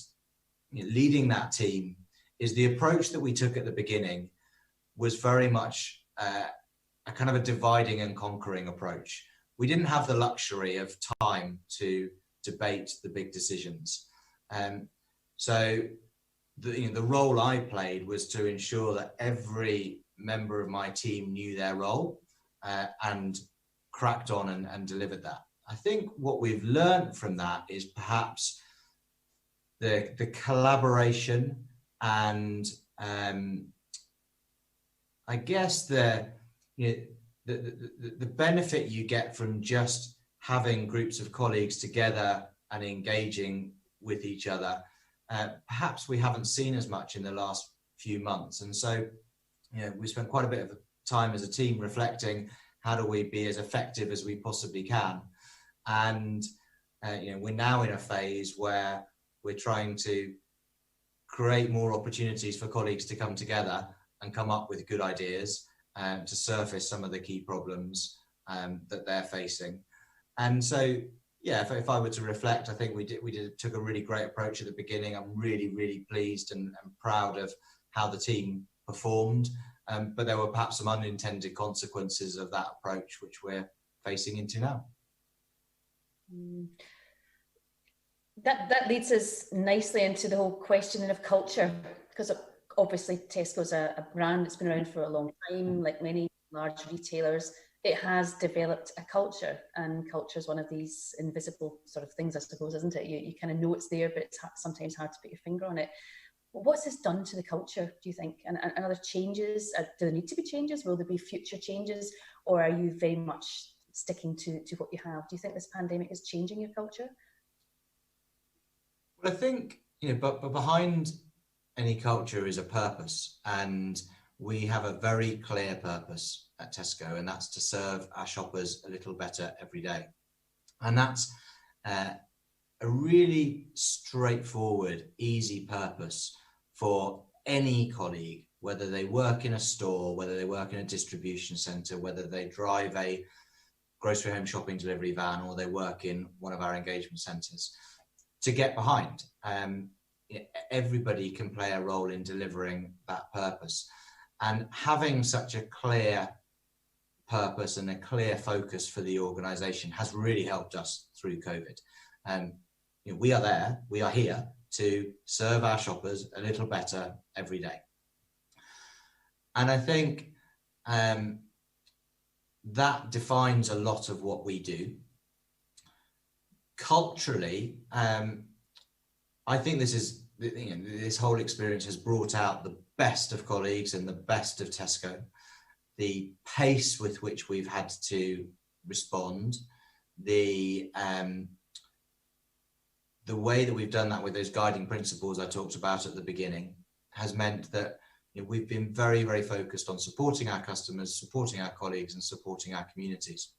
leading that team is the approach that we took at the beginning was very much a kind of a dividing and conquering approach. We didn't have the luxury of time to debate the big decisions. So the role I played was to ensure that every member of my team knew their role and cracked on and delivered that. I think what we've learned from that is perhaps the collaboration and I guess the benefit you get from just having groups of colleagues together and engaging with each other. Perhaps we haven't seen as much in the last few months. And so, we spent quite a bit of time as a team reflecting, how do we be as effective as we possibly can? And, we're now in a phase where we're trying to create more opportunities for colleagues to come together and come up with good ideas to surface some of the key problems that they're facing. And so, if I were to reflect, I think we took a really great approach at the beginning. I'm really, really pleased and proud of how the team performed. But there were perhaps some unintended consequences of that approach, which we're facing into now. That leads us nicely into the whole question of culture, because obviously Tesco's a brand that's been around for a long time, like many large retailers. It has developed a culture, and culture is one of these invisible sort of things, I suppose, isn't it? You kind of know it's there, but it's sometimes hard to put your finger on it. What's this done to the culture, do you think? And are there changes? Do there need to be changes? Will there be future changes? Or are you very much sticking to what you have? Do you think this pandemic is changing your culture? Well, I think, but behind any culture is a purpose. And we have a very clear purpose at Tesco, and that's to serve our shoppers a little better every day. And that's a really straightforward, easy purpose for any colleague, whether they work in a store, whether they work in a distribution centre, whether they drive a grocery home shopping delivery van, or they work in one of our engagement centres, to get behind. Everybody can play a role in delivering that purpose. And having such a clear purpose and a clear focus for the organisation has really helped us through COVID. We are there, we are here to serve our shoppers a little better every day. And I think that defines a lot of what we do. Culturally, I think this whole experience has brought out the best of colleagues and the best of Tesco. The pace with which we've had to respond, the way that we've done that with those guiding principles I talked about at the beginning has meant that we've been very, very focused on supporting our customers, supporting our colleagues, and supporting our communities.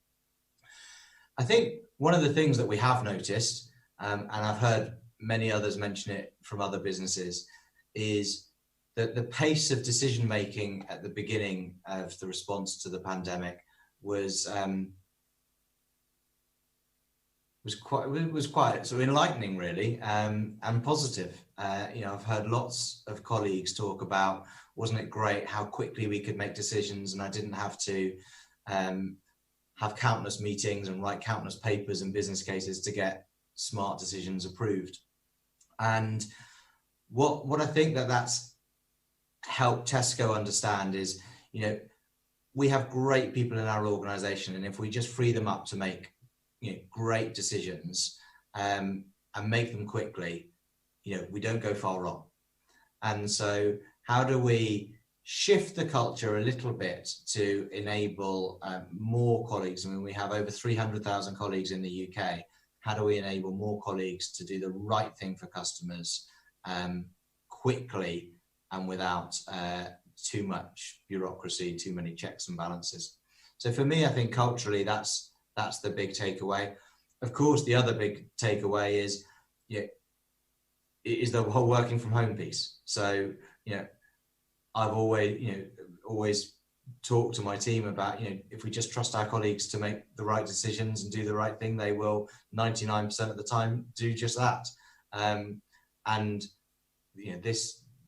I think one of the things that we have noticed, and I've heard many others mention it from other businesses, is that the pace of decision making at the beginning of the response to the pandemic was quite sort of enlightening, really, and positive. I've heard lots of colleagues talk about, wasn't it great how quickly we could make decisions, and I didn't have to have countless meetings and write countless papers and business cases to get smart decisions approved. And what I think that's helped Tesco understand is, we have great people in our organisation, and if we just free them up to make great decisions and make them quickly, we don't go far wrong. And so how do we shift the culture a little bit to enable more colleagues? I mean, we have over 300,000 colleagues in the UK. How do we enable more colleagues to do the right thing for customers quickly and without too much bureaucracy, too many checks and balances? So for me, I think culturally, that's the big takeaway. Of course, the other big takeaway is the whole working from home piece. So, I've always talked to my team about, if we just trust our colleagues to make the right decisions and do the right thing, they will 99% of the time do just that.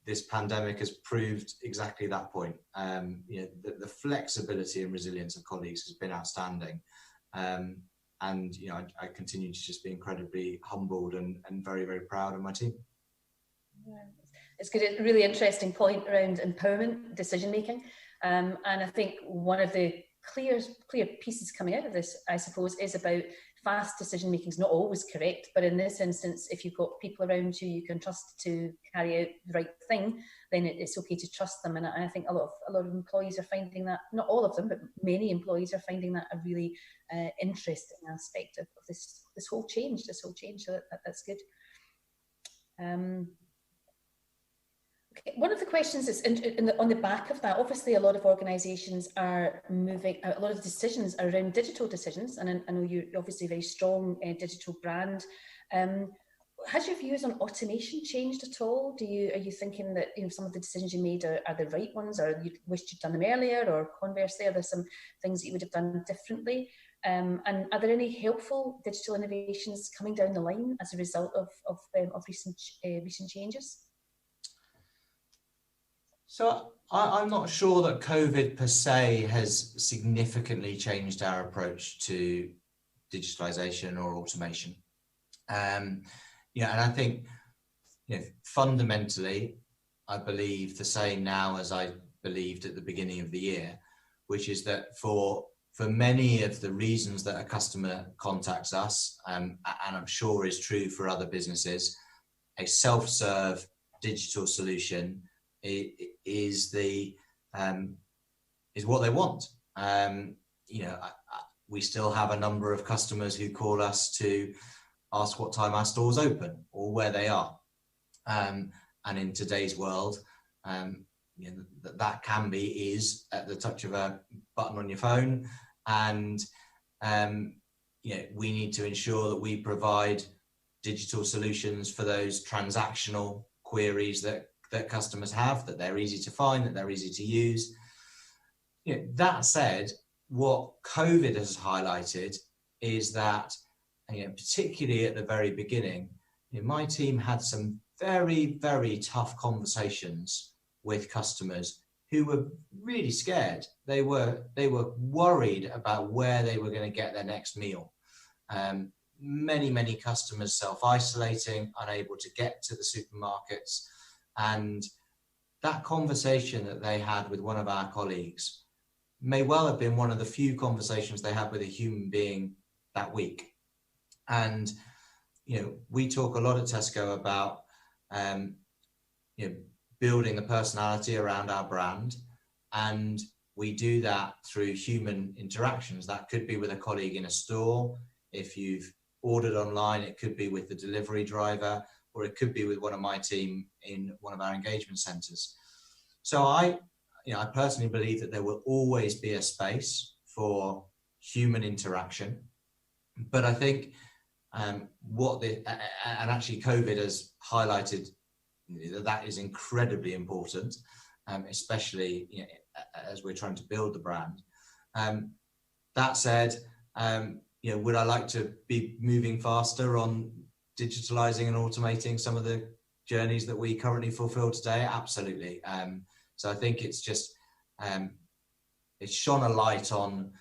This pandemic has proved exactly that point. The flexibility and resilience of colleagues has been outstanding. I continue to just be incredibly humbled and very, very proud of my team. Yeah. It's good. It's a really interesting point around empowerment, decision making. And I think one of the clear pieces coming out of this, I suppose, is about fast decision making is not always correct. But in this instance, if you've got people around you can trust to carry out the right thing, then it's okay to trust them. And I think a lot of employees are finding that, not all of them, but many employees are finding that a really interesting aspect of this whole change. So that's good. Okay. One of the questions is on the back of that, obviously a lot of organisations are moving, a lot of decisions are around digital decisions, and I know you're obviously a very strong digital brand. Has your views on automation changed at all? Are you thinking that some of the decisions you made are the right ones, or you wished you'd done them earlier, or conversely, are there some things that you would have done differently? And are there any helpful digital innovations coming down the line as a result of recent changes? So I'm not sure that COVID per se has significantly changed our approach to digitalization or automation. And I think fundamentally, I believe the same now as I believed at the beginning of the year, which is that for many of the reasons that a customer contacts us, and I'm sure is true for other businesses, a self-serve digital solution is what they want. We still have a number of customers who call us to ask what time our stores open or where they are. And in today's world, that is at the touch of a button on your phone. And we need to ensure that we provide digital solutions for those transactional queries that customers have, that they're easy to find, that they're easy to use. That said, what COVID has highlighted is that, particularly at the very beginning, my team had some very, very tough conversations with customers who were really scared. They were worried about where they were going to get their next meal. Many customers self-isolating, unable to get to the supermarkets. And that conversation that they had with one of our colleagues may well have been one of the few conversations they had with a human being that week. And, we talk a lot at Tesco about, building a personality around our brand. And we do that through human interactions. That could be with a colleague in a store. If you've ordered online, it could be with the delivery driver, or it could be with one of my team in one of our engagement centres. So I personally believe that there will always be a space for human interaction. But I think and actually COVID has highlighted that is incredibly important, especially as we're trying to build the brand. That said, would I like to be moving faster on digitalizing and automating some of the journeys that we currently fulfill today? Absolutely. So I think it's just it's shone a light on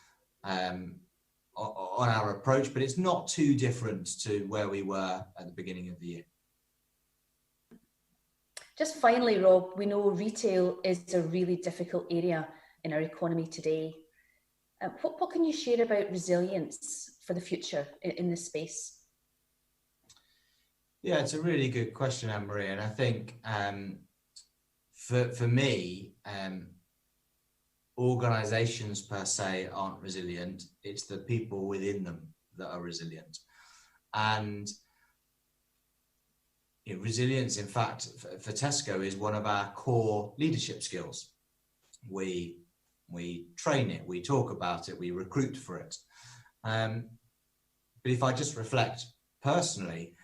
our approach, but it's not too different to where we were at the beginning of the year. Just finally, Rob, we know retail is a really difficult area in our economy today. What can you share about resilience for the future in this space? Yeah, it's a really good question, Anne-Marie. And I think for me, organizations per se aren't resilient. It's the people within them that are resilient. And resilience, in fact, for Tesco is one of our core leadership skills. We train it, we talk about it, we recruit for it. But if I just reflect personally,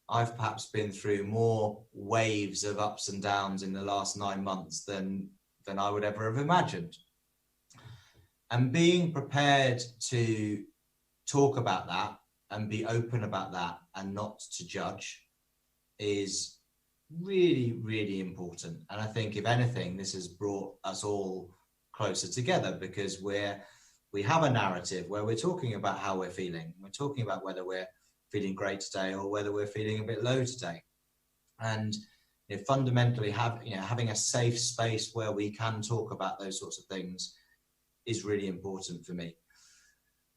I've perhaps been through more waves of ups and downs in the last 9 months than I would ever have imagined. And being prepared to talk about that and be open about that and not to judge is really, really important. And I think if anything, this has brought us all closer together, because we have a narrative where we're talking about how we're feeling. We're talking about whether we're feeling great today or whether we're feeling a bit low today. And fundamentally having a safe space where we can talk about those sorts of things is really important for me.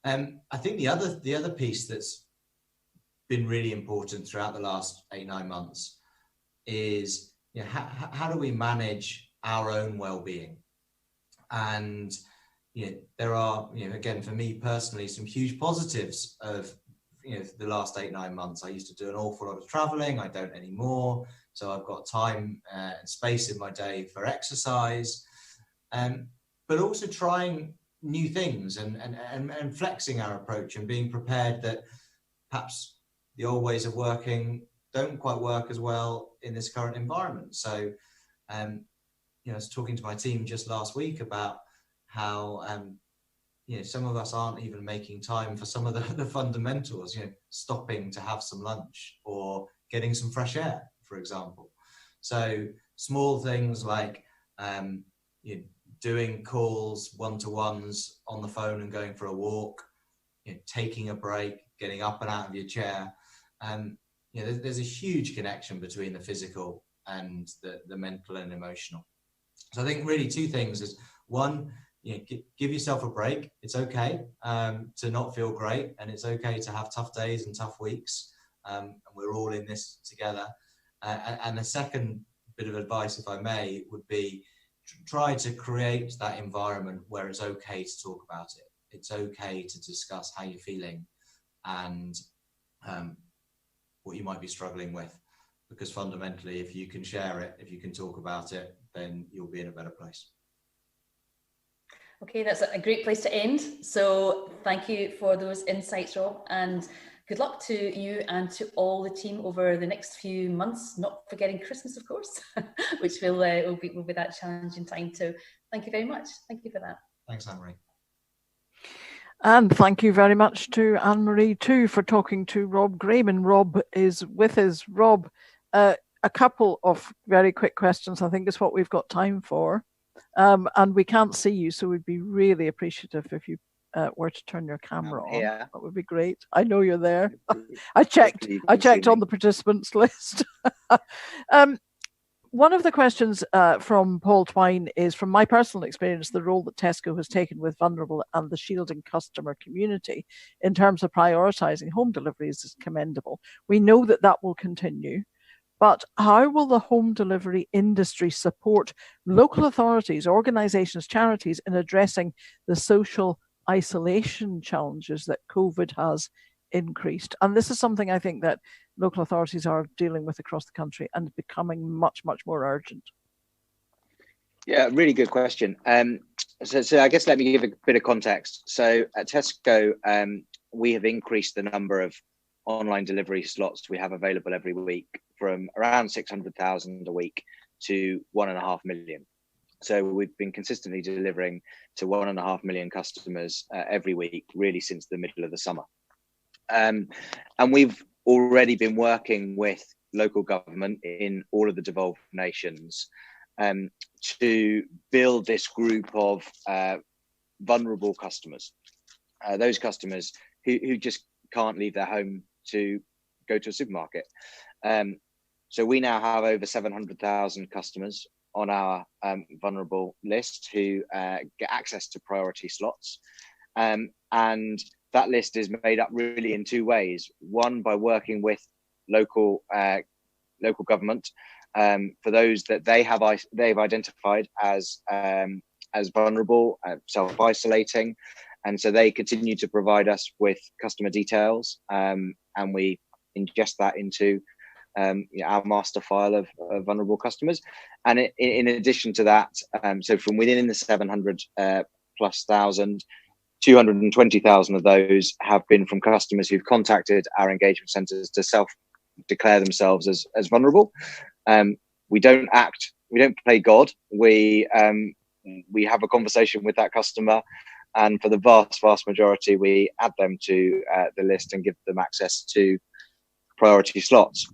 I think the other piece that's been really important throughout the last 8-9 months is how do we manage our own well-being? And there are again, for me personally, some huge positives of the last 8-9 months. I used to do an awful lot of traveling. I don't anymore, so I've got time and space in my day for exercise, but also trying new things and flexing our approach and being prepared that perhaps the old ways of working don't quite work as well in this current environment. So I was talking to my team just last week about how some of us aren't even making time for some of the fundamentals, stopping to have some lunch or getting some fresh air, for example. So small things like doing calls, one-to-ones on the phone and going for a walk, taking a break, getting up and out of your chair. There's a huge connection between the physical and the mental and emotional. So I think really two things is, one, give yourself a break. It's okay to not feel great, and it's okay to have tough days and tough weeks. And we're all in this together. And the second bit of advice, if I may, would be try to create that environment where it's okay to talk about it. It's okay to discuss how you're feeling and what you might be struggling with, because fundamentally, if you can share it, if you can talk about it, then you'll be in a better place. Okay, that's a great place to end. So thank you for those insights, Rob, and good luck to you and to all the team over the next few months, not forgetting Christmas, of course, which will be that challenging time. So thank you very much. Thank you for that. Thanks, Anne-Marie. And thank you very much to Anne-Marie too for talking to Rob Graham. And Rob is with us. Rob, a couple of very quick questions, I think, is what we've got time for. And we can't see you, so we'd be really appreciative if you were to turn your camera on. That would be great. I know you're there. I checked on the participants list. One of the questions from Paul Twine is, from my personal experience, the role that Tesco has taken with vulnerable and the shielding customer community in terms of prioritising home deliveries is commendable. We know that will continue. But how will the home delivery industry support local authorities, organisations, charities in addressing the social isolation challenges that COVID has increased? And this is something I think that local authorities are dealing with across the country and becoming much, much more urgent. Yeah, really good question. So I guess let me give a bit of context. So at Tesco, we have increased the number of online delivery slots we have available every week from around 600,000 a week to 1.5 million. So we've been consistently delivering to 1.5 million customers every week, really since the middle of the summer. And we've already been working with local government in all of the devolved nations to build this group of vulnerable customers, those customers who just can't leave their home to go to a supermarket. So we now have over 700,000 customers on our vulnerable list who get access to priority slots. And that list is made up really in two ways. One, by working with local government for those that they've identified as vulnerable, self-isolating, and so they continue to provide us with customer details, and we ingest that into our master file of vulnerable customers. And in addition to that, so from within the 700 plus thousand, 220,000 of those have been from customers who've contacted our engagement centres to self-declare themselves as vulnerable. We don't play God. We have a conversation with that customer, and for the vast majority, we add them to the list and give them access to priority slots.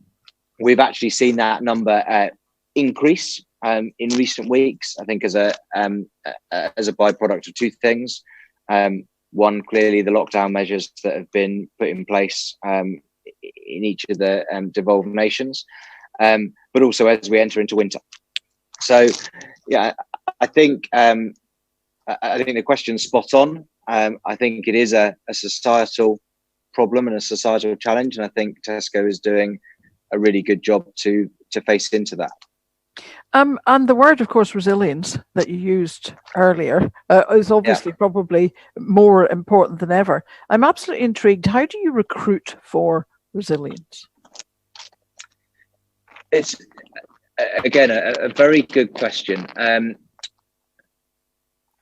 We've actually seen that number increase in recent weeks, I think as a byproduct of two things. One, clearly the lockdown measures that have been put in place in each of the devolved nations, but also as we enter into winter. So, yeah, I think the question's spot on. I think it is a societal problem and a societal challenge, and I think Tesco is doing a really good job to face into that. And the word, of course, resilience that you used earlier is obviously probably more important than ever. I'm absolutely intrigued. How do you recruit for resilience? It's, again, a very good question.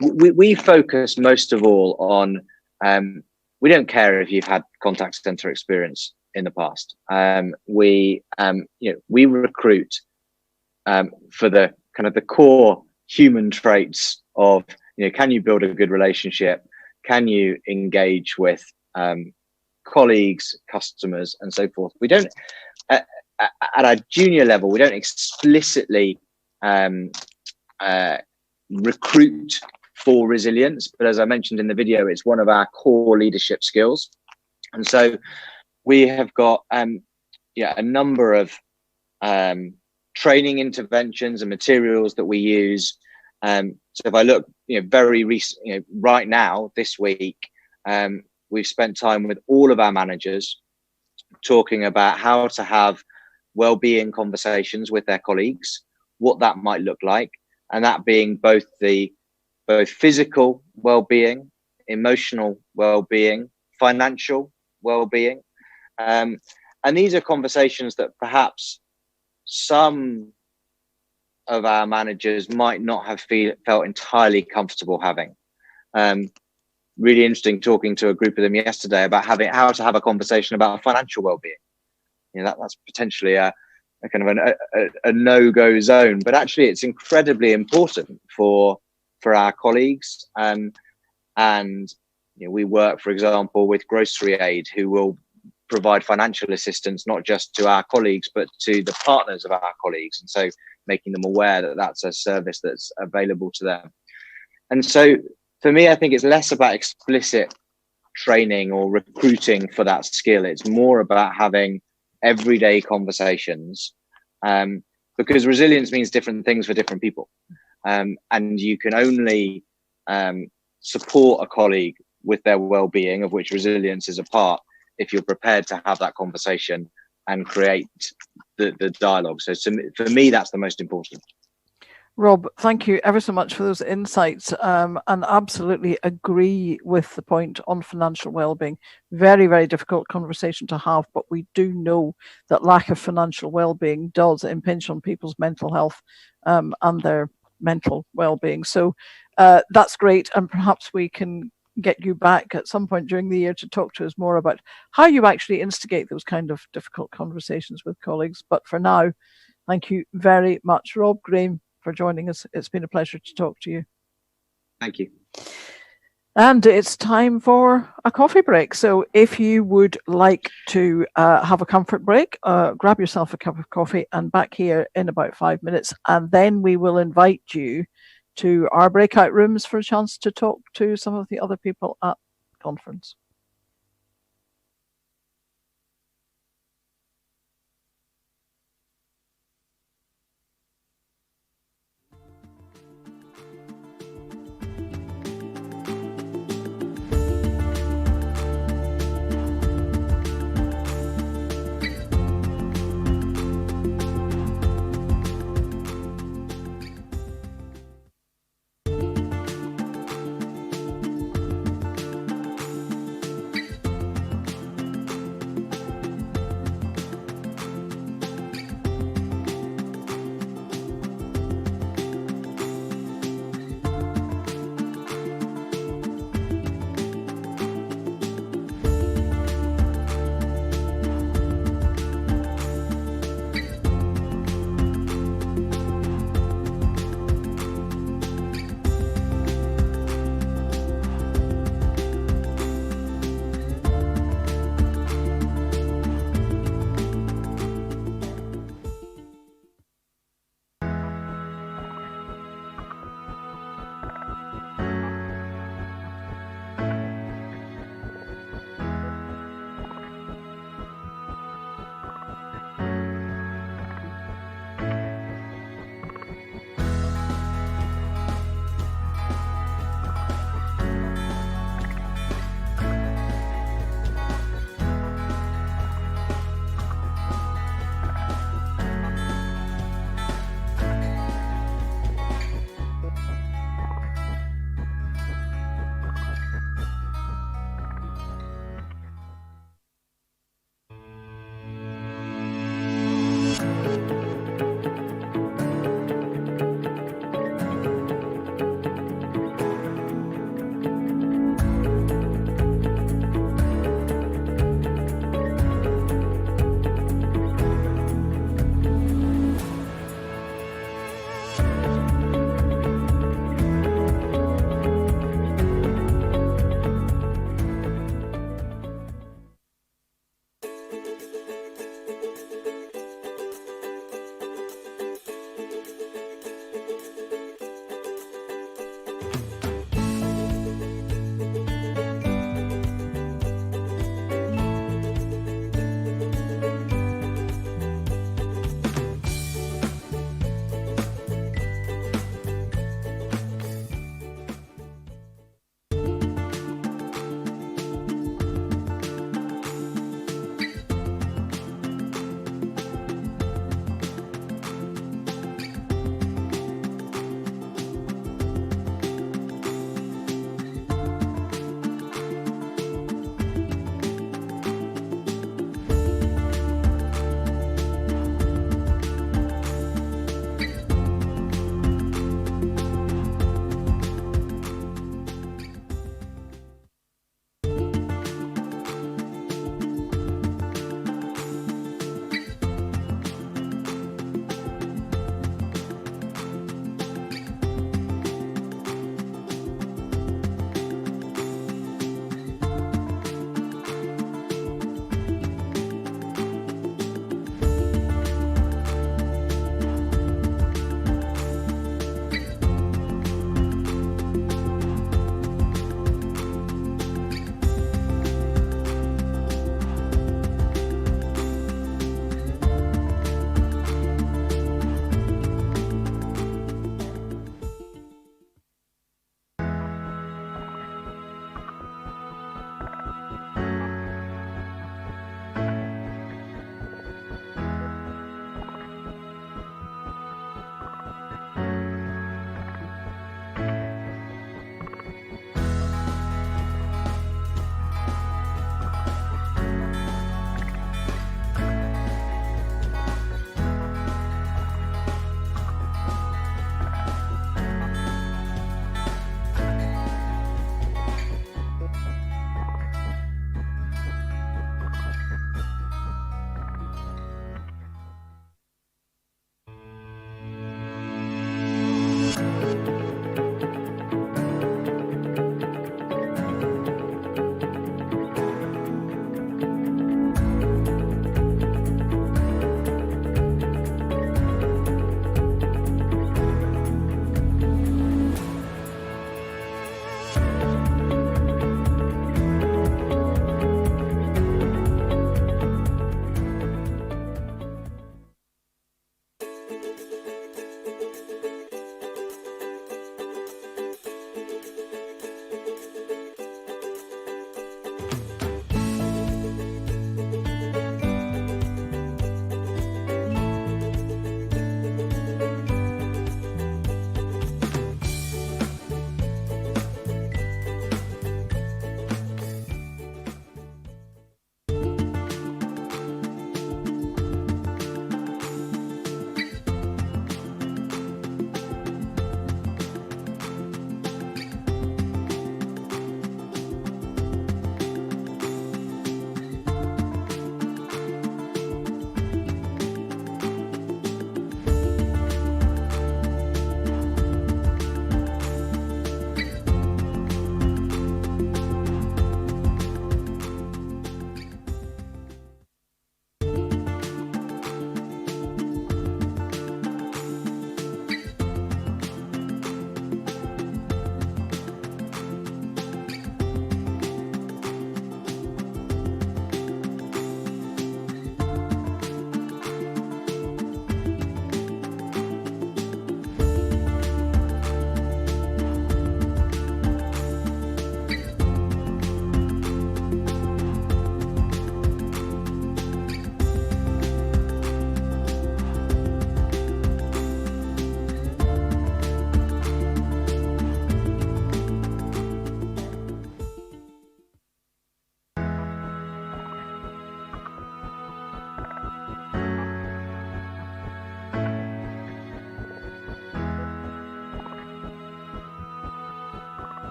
We focus most of all on, we don't care if you've had contact center experience in the past. We recruit for the kind of the core human traits of, can you build a good relationship? Can you engage with colleagues, customers, and so forth? We don't, at a junior level, we don't explicitly recruit for resilience, but as I mentioned in the video, it's one of our core leadership skills. And so we have got a number of training interventions and materials that we use. So if I look, very recent, right now, this week, we've spent time with all of our managers talking about how to have well-being conversations with their colleagues, what that might look like, and that being both physical well-being, emotional well-being, financial well-being. And these are conversations that perhaps some of our managers might not have felt entirely comfortable having. Really interesting talking to a group of them yesterday about how to have a conversation about financial well-being. That's potentially a kind of a no-go zone, but actually it's incredibly important for our colleagues. And we work, for example, with Grocery Aid, who will provide financial assistance not just to our colleagues but to the partners of our colleagues, and so making them aware that that's a service that's available to them. And so for me, I think it's less about explicit training or recruiting for that skill. It's more about having everyday conversations, because resilience means different things for different people, and you can only support a colleague with their well-being, of which resilience is a part, if you're prepared to have that conversation and create the dialogue. So for me, that's the most important. Rob, thank you ever so much for those insights, and absolutely agree with the point on financial well-being. Very, very difficult conversation to have, but we do know that lack of financial well-being does impinge on people's mental health and their mental well-being. So that's great, and perhaps we can get you back at some point during the year to talk to us more about how you actually instigate those kind of difficult conversations with colleagues. But for now, thank you very much, Rob Graham, for joining us. It's been a pleasure to talk to you. Thank you. And it's time for a coffee break. So if you would like to have a comfort break, grab yourself a cup of coffee and back here in about 5 minutes. And then we will invite you to our breakout rooms for a chance to talk to some of the other people at the conference.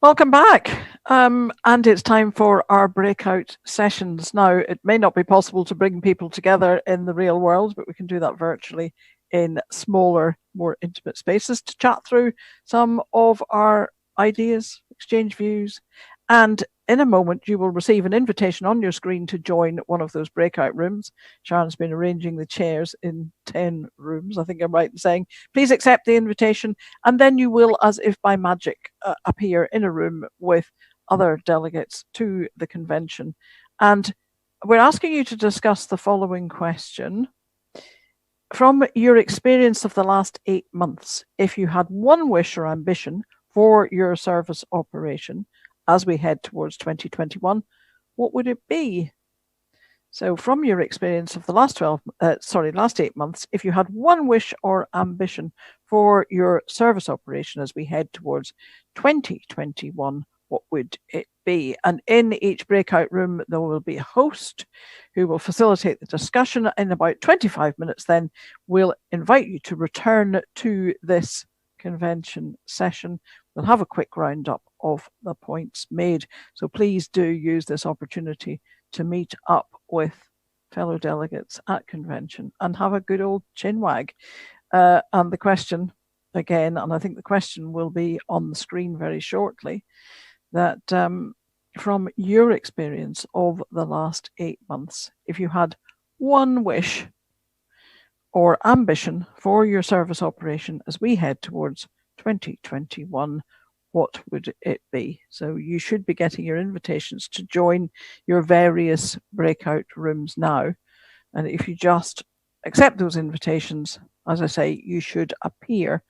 Welcome back. And it's time for our breakout sessions. Now, it may not be possible to bring people together in the real world, but we can do that virtually in smaller, more intimate spaces to chat through some of our ideas, exchange views. And in a moment, you will receive an invitation on your screen to join one of those breakout rooms. Sharon's been arranging the chairs in 10 rooms, I think I'm right in saying. Please accept the invitation, and then you will, as if by magic, appear in a room with other delegates to the convention. And we're asking you to discuss the following question. From your experience of the last 8 months, if you had one wish or ambition for your service operation as we head towards 2021, what would it be? So from your experience of the last 8 months, if you had one wish or ambition for your service operation as we head towards 2021, what would it be? And in each breakout room, there will be a host who will facilitate the discussion. In about 25 minutes, then we'll invite you to return to this convention session. We'll have a quick roundup of the points made. So please do use this opportunity to meet up with fellow delegates at convention and have a good old chinwag. And the question again, and I think the question will be on the screen very shortly, that from your experience of the last 8 months, if you had one wish or ambition for your service operation as we head towards 2021, what would it be? So you should be getting your invitations to join your various breakout rooms now. And if you just accept those invitations, as I say, you should appear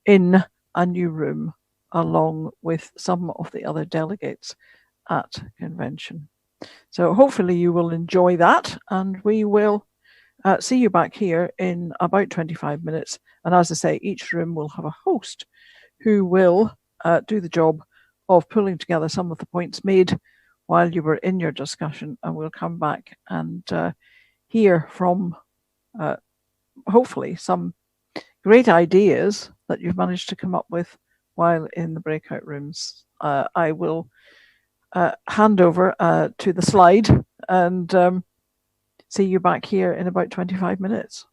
in a new room along with some of the other delegates at convention. So hopefully you will enjoy that, and we will see you back here in about 25 minutes. And as I say, each room will have a host who will do the job of pulling together some of the points made while you were in your discussion, and we'll come back and hear from hopefully some great ideas that you've managed to come up with while in the breakout rooms. I will hand over to the slide and see you back here in about 25 minutes.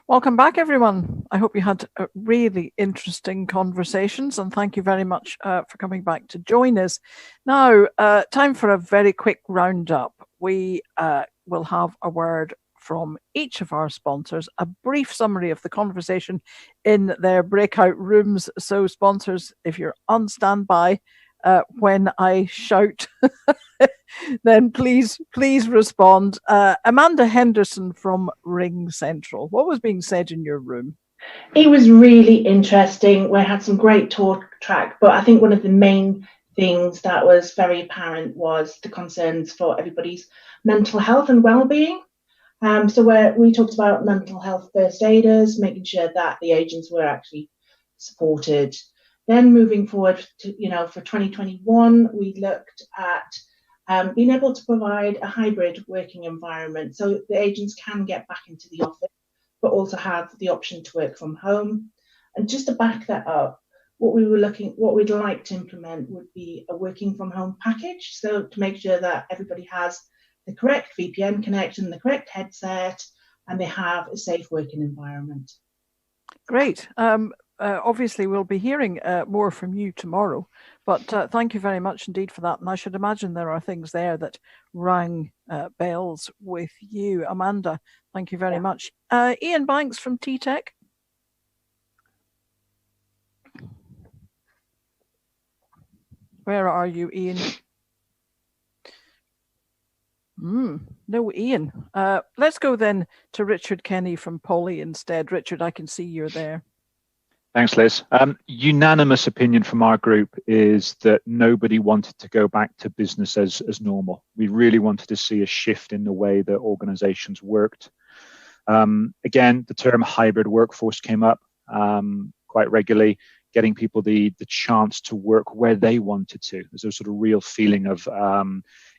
Welcome back, everyone. I hope you had really interesting conversations, and thank you very much for coming back to join us. Now, time for a very quick roundup. We will have a word from each of our sponsors, a brief summary of the conversation in their breakout rooms. So, sponsors, if you're on standby when I shout, then please respond. Amanda Henderson from Ring Central. What was being said in your room? It was really interesting. We had some great talk track, but I think one of the main things that was very apparent was the concerns for everybody's mental health and well-being. So we talked about mental health first aiders, making sure that the agents were actually supported. Then moving forward to, for 2021, we looked at being able to provide a hybrid working environment so the agents can get back into the office, but also have the option to work from home. And just to back that up, what we'd like to implement would be a working from home package. So to make sure that everybody has the correct VPN connection, the correct headset, and they have a safe working environment. Great. Obviously, we'll be hearing more from you tomorrow, but thank you very much indeed for that. And I should imagine there are things there that rang bells with you. Amanda, thank you very much. Ian Banks from T-Tech. Where are you, Ian? No, Ian. Let's go then to Richard Kenny from Poly instead. Richard, I can see you're there. Thanks, Liz. Unanimous opinion from our group is that nobody wanted to go back to business as normal. We really wanted to see a shift in the way that organizations worked. Again, the term hybrid workforce came up quite regularly, getting people the chance to work where they wanted to. There's a sort of real feeling of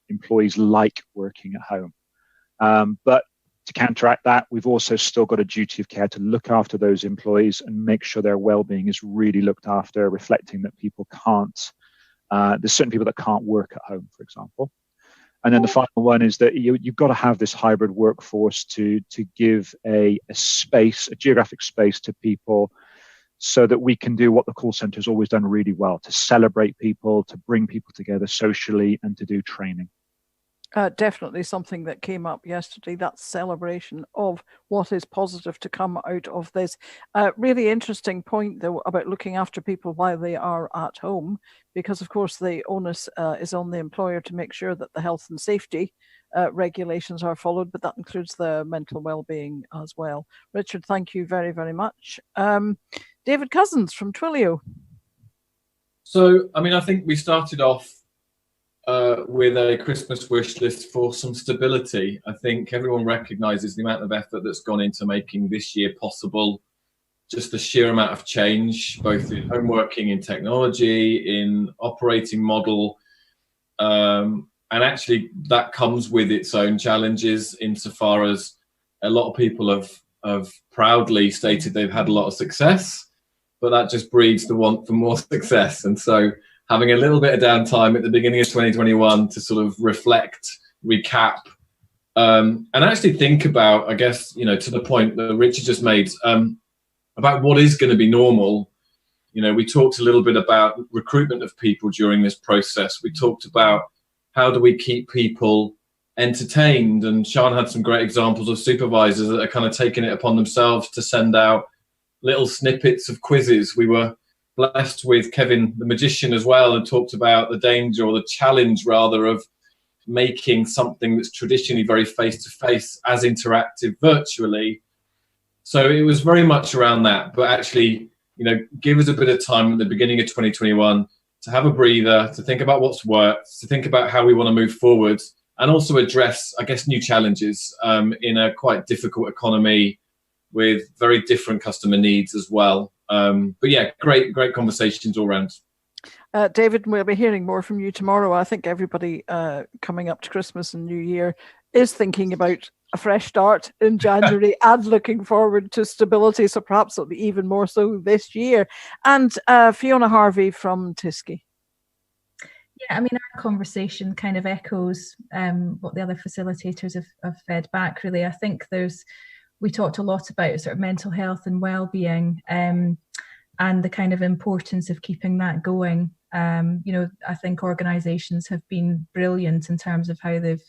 employees like working at home. But to counteract that, we've also still got a duty of care to look after those employees and make sure their well-being is really looked after, reflecting that people can't, there's certain people that can't work at home, for example. And then the final one is that you've got to have this hybrid workforce to give a space, a geographic space to people, so that we can do what the call center has always done really well, to celebrate people, to bring people together socially, and to do training. Definitely something that came up yesterday, that celebration of what is positive to come out of this. Really interesting point, though, about looking after people while they are at home, because, of course, the onus is on the employer to make sure that the health and safety regulations are followed, but that includes the mental well-being as well. Richard, thank you very, very much. David Cousins from Twilio. So, I think we started off with a Christmas wish list for some stability. I think everyone recognises the amount of effort that's gone into making this year possible, just the sheer amount of change, both in home working, in technology, in operating model. And actually that comes with its own challenges, insofar as a lot of people have proudly stated they've had a lot of success, but that just breeds the want for more success. And so having a little bit of downtime at the beginning of 2021 to sort of reflect, recap, and actually think about, I guess, to the point that Richard just made, about what is going to be normal. We talked a little bit about recruitment of people during this process. We talked about how do we keep people entertained, and Sean had some great examples of supervisors that are kind of taking it upon themselves to send out little snippets of quizzes. We were blessed with Kevin the magician as well, and talked about the danger, or the challenge rather, of making something that's traditionally very face-to-face as interactive virtually. So it was very much around that, but actually, give us a bit of time at the beginning of 2021 to have a breather, to think about what's worked, to think about how we want to move forward, and also address, I guess, new challenges in a quite difficult economy with very different customer needs as well. But yeah, great conversations all around. David, we'll be hearing more from you tomorrow. I think everybody coming up to Christmas and New Year is thinking about a fresh start in January and looking forward to stability. So perhaps it'll be even more so this year. And Fiona Harvey from Tisky. Yeah, our conversation kind of echoes what the other facilitators have fed back, really. I think there's we talked a lot about sort of mental health and well-being, and the kind of importance of keeping that going. I think organisations have been brilliant in terms of how they've,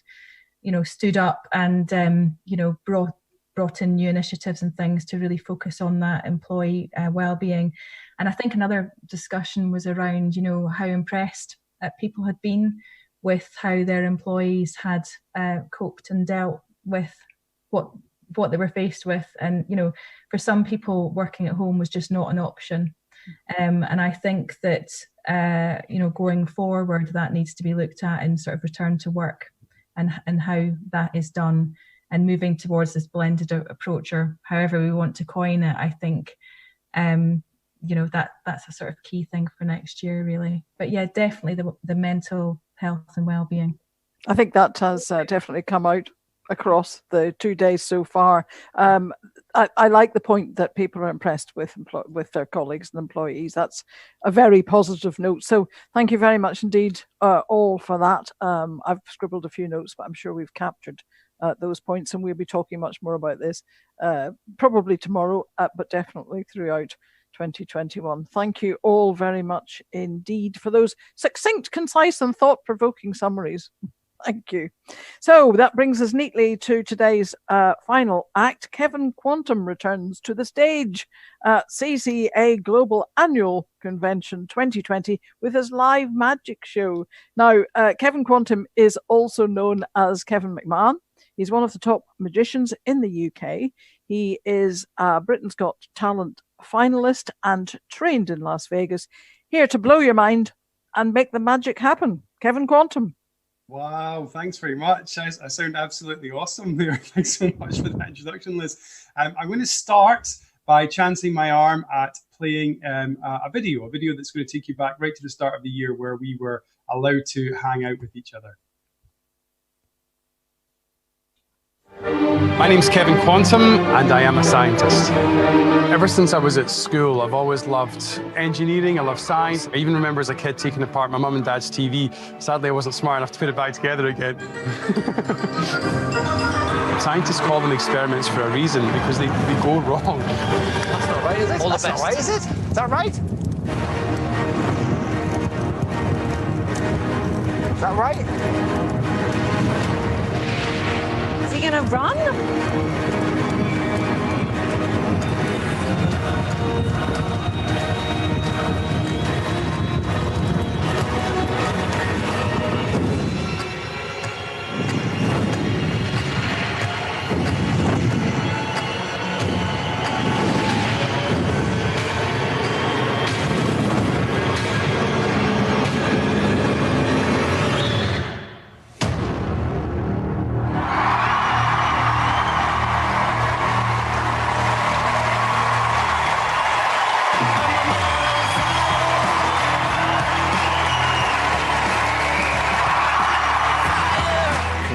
stood up and, brought in new initiatives and things to really focus on that employee well-being. And I think another discussion was around, how impressed people had been with how their employees had coped and dealt with what they were faced with. And, for some people, working at home was just not an option. And I think that, going forward, that needs to be looked at in sort of return to work and how that is done, and moving towards this blended approach, or however we want to coin it. I think, that's a sort of key thing for next year, really. But yeah, definitely the mental health and well-being. I think that has definitely come out across the 2 days so far. I like the point that people are impressed with their colleagues and employees. That's a very positive note. So thank you very much indeed, all for that. I've scribbled a few notes, but I'm sure we've captured those points, and we'll be talking much more about this probably tomorrow, but definitely throughout 2021. Thank you all very much indeed for those succinct, concise and thought-provoking summaries. Thank you. So that brings us neatly to today's final act. Kevin Quantum returns to the stage at CCA Global Annual Convention 2020 with his live magic show. Now, Kevin Quantum is also known as Kevin McMahon. He's one of the top magicians in the UK. He is a Britain's Got Talent finalist and trained in Las Vegas, here to blow your mind and make the magic happen. Kevin Quantum. Wow, thanks very much. I sound absolutely awesome there. Thanks so much for that introduction, Liz. I'm going to start by chancing my arm at playing a video that's going to take you back right to the start of the year, where we were allowed to hang out with each other. My name's Kevin Quantum, and I am a scientist. Ever since I was at school, I've always loved engineering. I love science. I even remember as a kid taking apart my mum and dad's TV. Sadly, I wasn't smart enough to put it back together again. Scientists call them experiments for a reason, because they go wrong. That's not right, is it? That's not right, is it? Is that right? Is that right? Is he gonna run?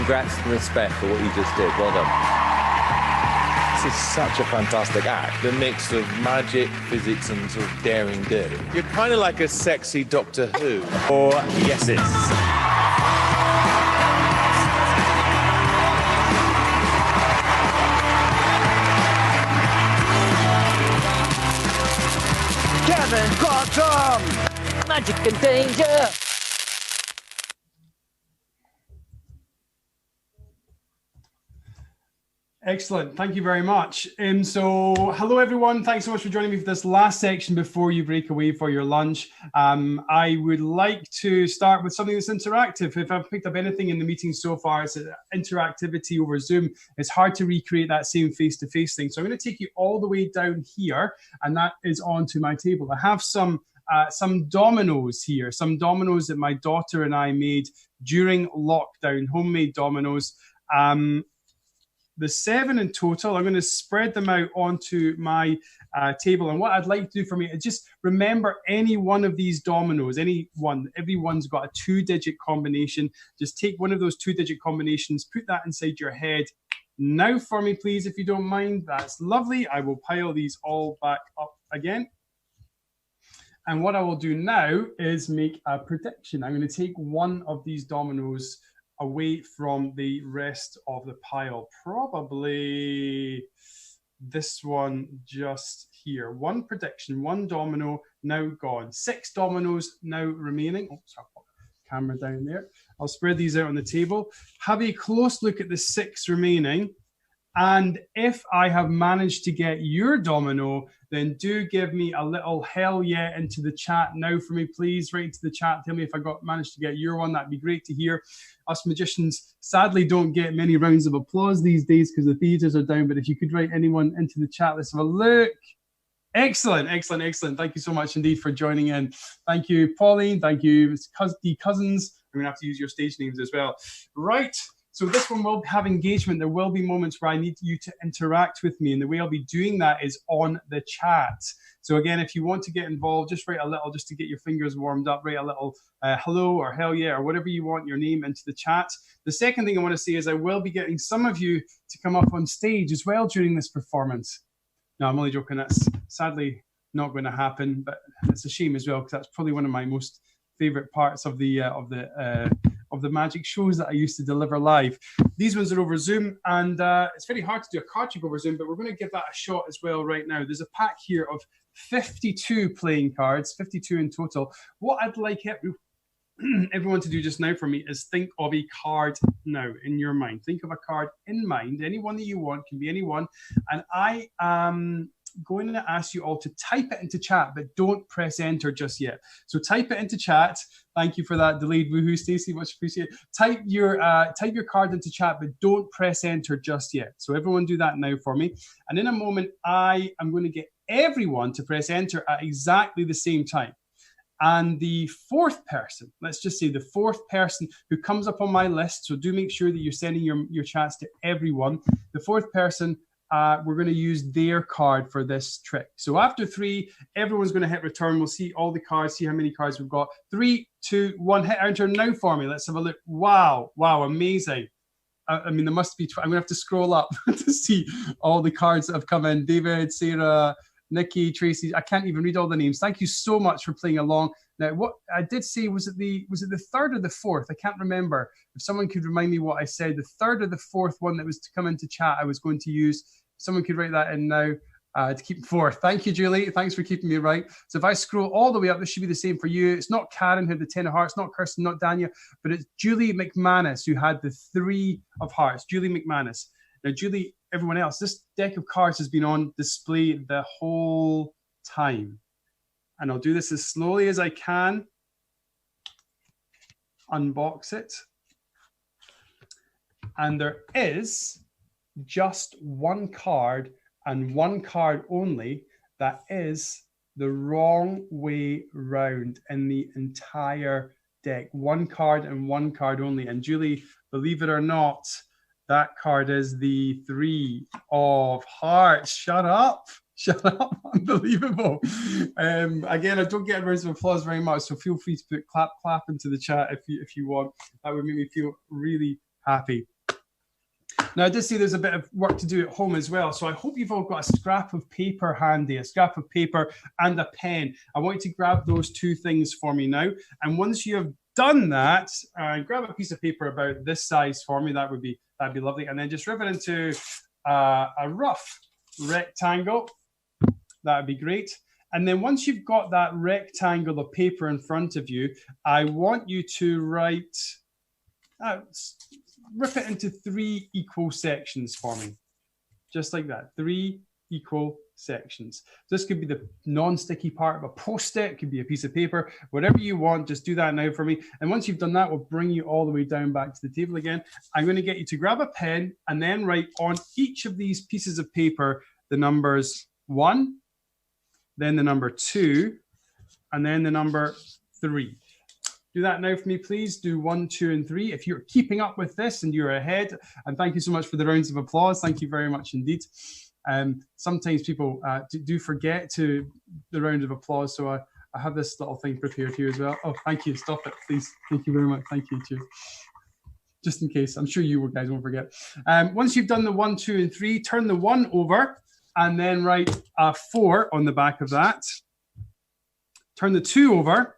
Congrats and respect for what you just did. Well done. This is such a fantastic act. The mix of magic, physics, and sort of daring do. You're kind of like a sexy Doctor Who. Or yeses. Kevin Quantum! Magic and danger! Excellent. Thank you very much. So hello, everyone. Thanks so much for joining me for this last section before you break away for your lunch. I would like to start with something that's interactive. If I've picked up anything in the meeting so far, it's interactivity over Zoom. It's hard to recreate that same face-to-face thing. So I'm going to take you all the way down here, and that is onto my table. I have some dominoes here, some dominoes that my daughter and I made during lockdown, homemade dominoes. The 7 in total. I'm going to spread them out onto my table. And what I'd like to do for me is just remember any one of these dominoes, everyone's got a 2-digit combination. Just take one of those 2-digit combinations, put that inside your head. Now for me, please, if you don't mind. That's lovely. I will pile these all back up again. And what I will do now is make a prediction. I'm going to take one of these dominoes away from the rest of the pile. Probably this one just here. One prediction, one domino now gone. 6 dominoes now remaining. Oops, I'll put the camera down there. I'll spread these out on the table. Have a close look at the 6 remaining. And if I have managed to get your domino, then do give me a little hell yeah into the chat now for me, please. Right into the chat. Tell me if I managed to get your one. That'd be great to hear. Us magicians sadly don't get many rounds of applause these days because the theatres are down. But if you could write anyone into the chat, let's have a look. Excellent, excellent, excellent. Thank you so much indeed for joining in. Thank you, Pauline. Thank you, the Cousins. I'm going to have to use your stage names as well. Right. So this one will have engagement. There will be moments where I need you to interact with me. And the way I'll be doing that is on the chat. So again, if you want to get involved, just write a little, just to get your fingers warmed up, write a little hello or hell yeah or whatever you want your name into the chat. The second thing I want to say is I will be getting some of you to come up on stage as well during this performance. No, I'm only joking. That's sadly not going to happen, but it's a shame as well because that's probably one of my most favorite parts of the magic shows that I used to deliver live. These ones are over Zoom, and it's very hard to do a card trick over Zoom, but we're going to give that a shot as well right now. There's a pack here of 52 playing cards, 52 in total. What I'd like everyone to do just now for me is think of a card now in your mind. Think of a card in mind, any one that you want, can be any one, and I am going to ask you all to type it into chat, but don't press enter just yet. So type it into chat. Thank you for that delayed woohoo, Stacey. Much appreciated. Type your card into chat, but don't press enter just yet. So everyone do that now for me. And in a moment, I am going to get everyone to press enter at exactly the same time. And the fourth person, let's just say the fourth person who comes up on my list, so do make sure that you're sending your chats to everyone. The fourth person, we're going to use their card for this trick. So after 3, everyone's going to hit return. We'll see all the cards, see how many cards we've got. 3, 2, 1, hit enter now for me. Let's have a look. Wow, wow, amazing. I mean, there must be, I'm going to have to scroll up to see all the cards that have come in. David, Sarah, Nikki, Tracy, I can't even read all the names. Thank you so much for playing along. Now, what I did say, was it the third or the fourth? I can't remember. If someone could remind me what I said, the third or the fourth one that was to come into chat, I was going to use. Someone could write that in now to keep fourth. Thank you, Julie. Thanks for keeping me right. So if I scroll all the way up, this should be the same for you. It's not Karen who had the 10 of hearts, not Kirsten, not Dania, but it's Julie McManus who had the 3 of hearts. Julie McManus. Now, Julie, everyone else, this deck of cards has been on display the whole time. And I'll do this as slowly as I can. Unbox it. And there is just one card and one card only that is the wrong way round in the entire deck. One card and one card only. And Julie, believe it or not, that card is the 3 of hearts. Shut up. Shut up. Unbelievable. Again, I don't get rounds of applause very much, so feel free to put clap, clap into the chat if you want. That would make me feel really happy. Now, I did see there's a bit of work to do at home as well, so I hope you've all got a scrap of paper handy, a scrap of paper and a pen. I want you to grab those 2 things for me now, and once you have done that, grab a piece of paper about this size for me. That'd be lovely, and then just rip it into a rough rectangle. That'd be great. And then once you've got that rectangle of paper in front of you, I want you to write, rip it into 3 equal sections for me. Just like that, 3 equal sections. This could be the non-sticky part of a post-it, it could be a piece of paper, whatever you want, just do that now for me. And once you've done that, we'll bring you all the way down back to the table again. I'm going to get you to grab a pen and then write on each of these pieces of paper the numbers 1, then the number 2, and then the number 3. Do that now for me, please. Do 1, 2, and 3. If you're keeping up with this and you're ahead, and thank you so much for the rounds of applause. Thank you very much indeed. Sometimes people do forget to the round of applause, so I have this little thing prepared here as well. Oh, thank you. Stop it, please. Thank you very much. Thank you. Cheers. Just in case. I'm sure you guys won't forget. Once you've done the 1, 2, and 3, turn the 1 over and then write a 4 on the back of that. Turn the 2 over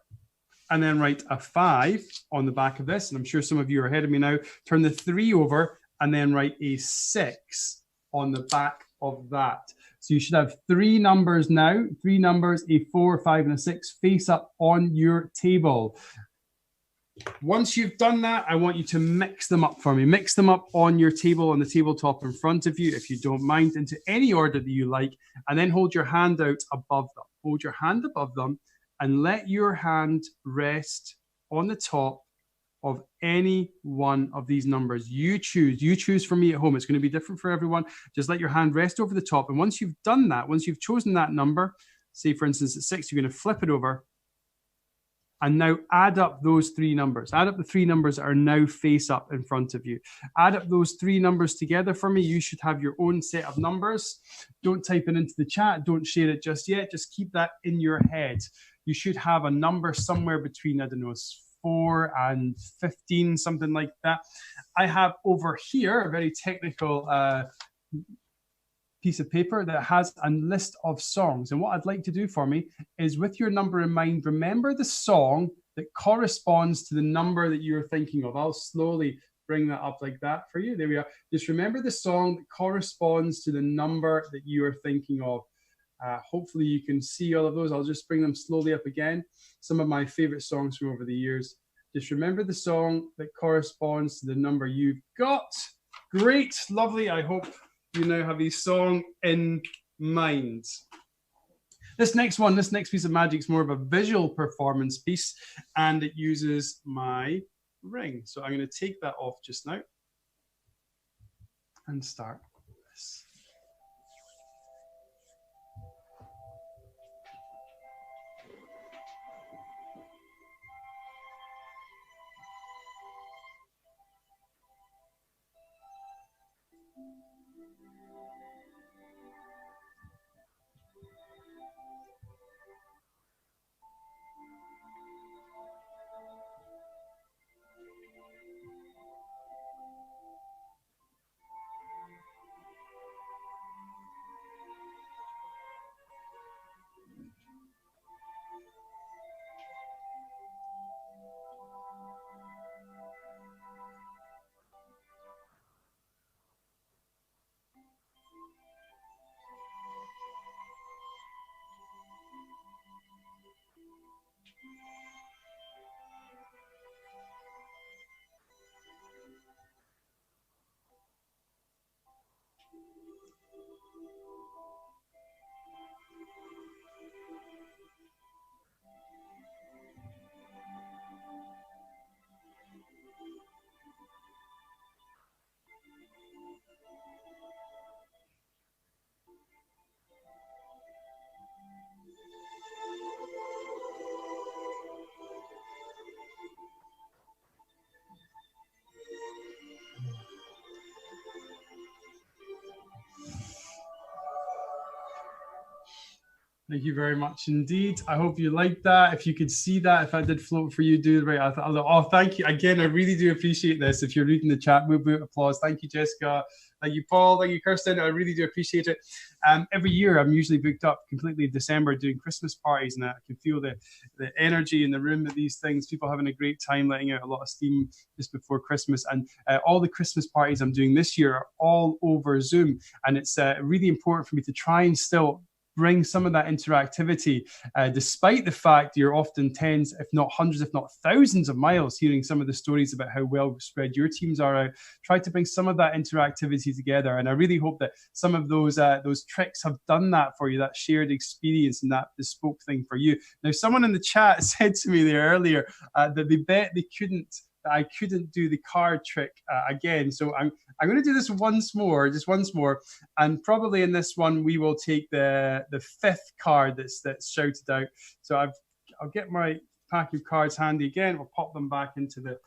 and then write a 5 on the back of this. And I'm sure some of you are ahead of me now. Turn the 3 over and then write a 6 on the back of that. So you should have 3 numbers now, 3 numbers, a 4, 5, and a 6 face up on your table. Once you've done that, I want you to mix them up for me. Mix them up on your table, on the tabletop in front of you, if you don't mind, into any order that you like, and then hold your hand out above them. Hold your hand above them and let your hand rest on the top of any one of these numbers. You choose for me at home. It's going to be different for everyone. Just let your hand rest over the top. And once you've done that, once you've chosen that number, say for instance at 6, you're going to flip it over and now add up those 3 numbers. Add up the 3 numbers that are now face up in front of you. Add up those 3 numbers together for me. You should have your own set of numbers. Don't type it into the chat. Don't share it just yet. Just keep that in your head. You should have a number somewhere between, I don't know, 4 and 15, something like that. I have over here a very technical piece of paper that has a list of songs. And what I'd like to do for me is, with your number in mind, remember the song that corresponds to the number that you're thinking of. I'll slowly bring that up like that for you. There we are. Just remember the song that corresponds to the number that you are thinking of. Hopefully you can see all of those. I'll just bring them slowly up again. Some of my favorite songs from over the years. Just remember the song that corresponds to the number you've got. Great, lovely. I hope you now have a song in mind. This next piece of magic is more of a visual performance piece, and it uses my ring. So I'm going to take that off just now and start this. Thank you very much indeed. I hope you liked that. If you could see that, if I did float for you, do it right. I thought, oh, thank you. Again, I really do appreciate this. If you're reading the chat, move applause. Thank you, Jessica. Thank you, Paul. Thank you, Kirsten. I really do appreciate it. Every year, I'm usually booked up completely in December doing Christmas parties, and I can feel the energy in the room at these things. People having a great time, letting out a lot of steam just before Christmas. And all the Christmas parties I'm doing this year are all over Zoom. And it's really important for me to try and still bring some of that interactivity, despite the fact you're often tens, if not hundreds, if not thousands of miles hearing some of the stories about how well spread your teams are out. Try to bring some of that interactivity together. And I really hope that some of those tricks have done that for you, that shared experience and that bespoke thing for you. Now, someone in the chat said to me there earlier that they bet I couldn't do the card trick again. So I'm going to do this once more, and probably in this one we will take the 5th card that's shouted out. So I'll get my pack of cards handy again. We'll pop them back into the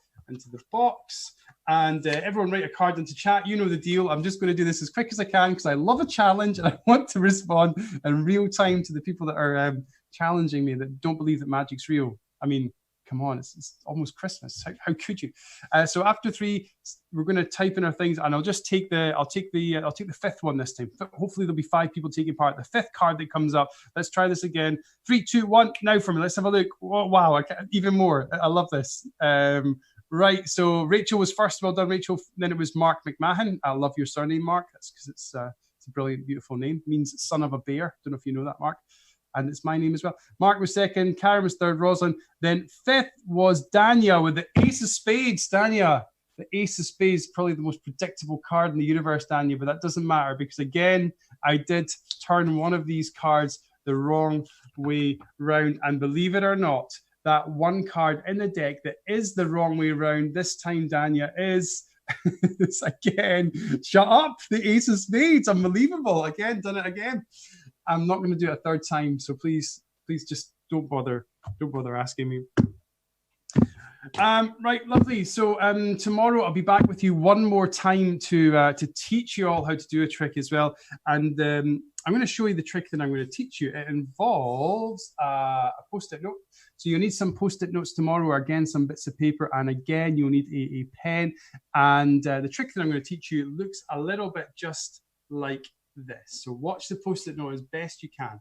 box, and everyone write a card into chat. You know the deal. I'm just going to do this as quick as I can because I love a challenge and I want to respond in real time to the people that are challenging me, that don't believe that magic's real. I mean, come on, it's almost Christmas. How could you? So after 3, we're going to type in our things, and I'll take the 5th one this time. Hopefully there'll be 5 people taking part. The 5th card that comes up. Let's try this again. 3, 2, 1. Now for me. Let's have a look. Oh, wow, even more. I love this. Right, so Rachel was first. Well done, Rachel. Then it was Mark McMahon. I love your surname, Mark. That's because it's a brilliant, beautiful name. It means son of a bear. Don't know if you know that, Mark. And it's my name as well. Mark was second. Karen was third. Rosalind. Then fifth was Dania with the Ace of Spades. Dania, the Ace of Spades, probably the most predictable card in the universe, Dania. But that doesn't matter because, again, I did turn one of these cards the wrong way round. And believe it or not, that one card in the deck that is the wrong way round this time, Dania, is it's again, shut up, the Ace of Spades. Unbelievable. Again, done it again. I'm not going to do it a third time, so please just don't bother asking me. Right, lovely. So tomorrow I'll be back with you one more time to teach you all how to do a trick as well. And I'm going to show you the trick that I'm going to teach you. It involves a post-it note. So you'll need some post-it notes tomorrow, or again, some bits of paper. And again, you'll need a pen. And the trick that I'm going to teach you looks a little bit just like this. So watch the post-it note as best you can.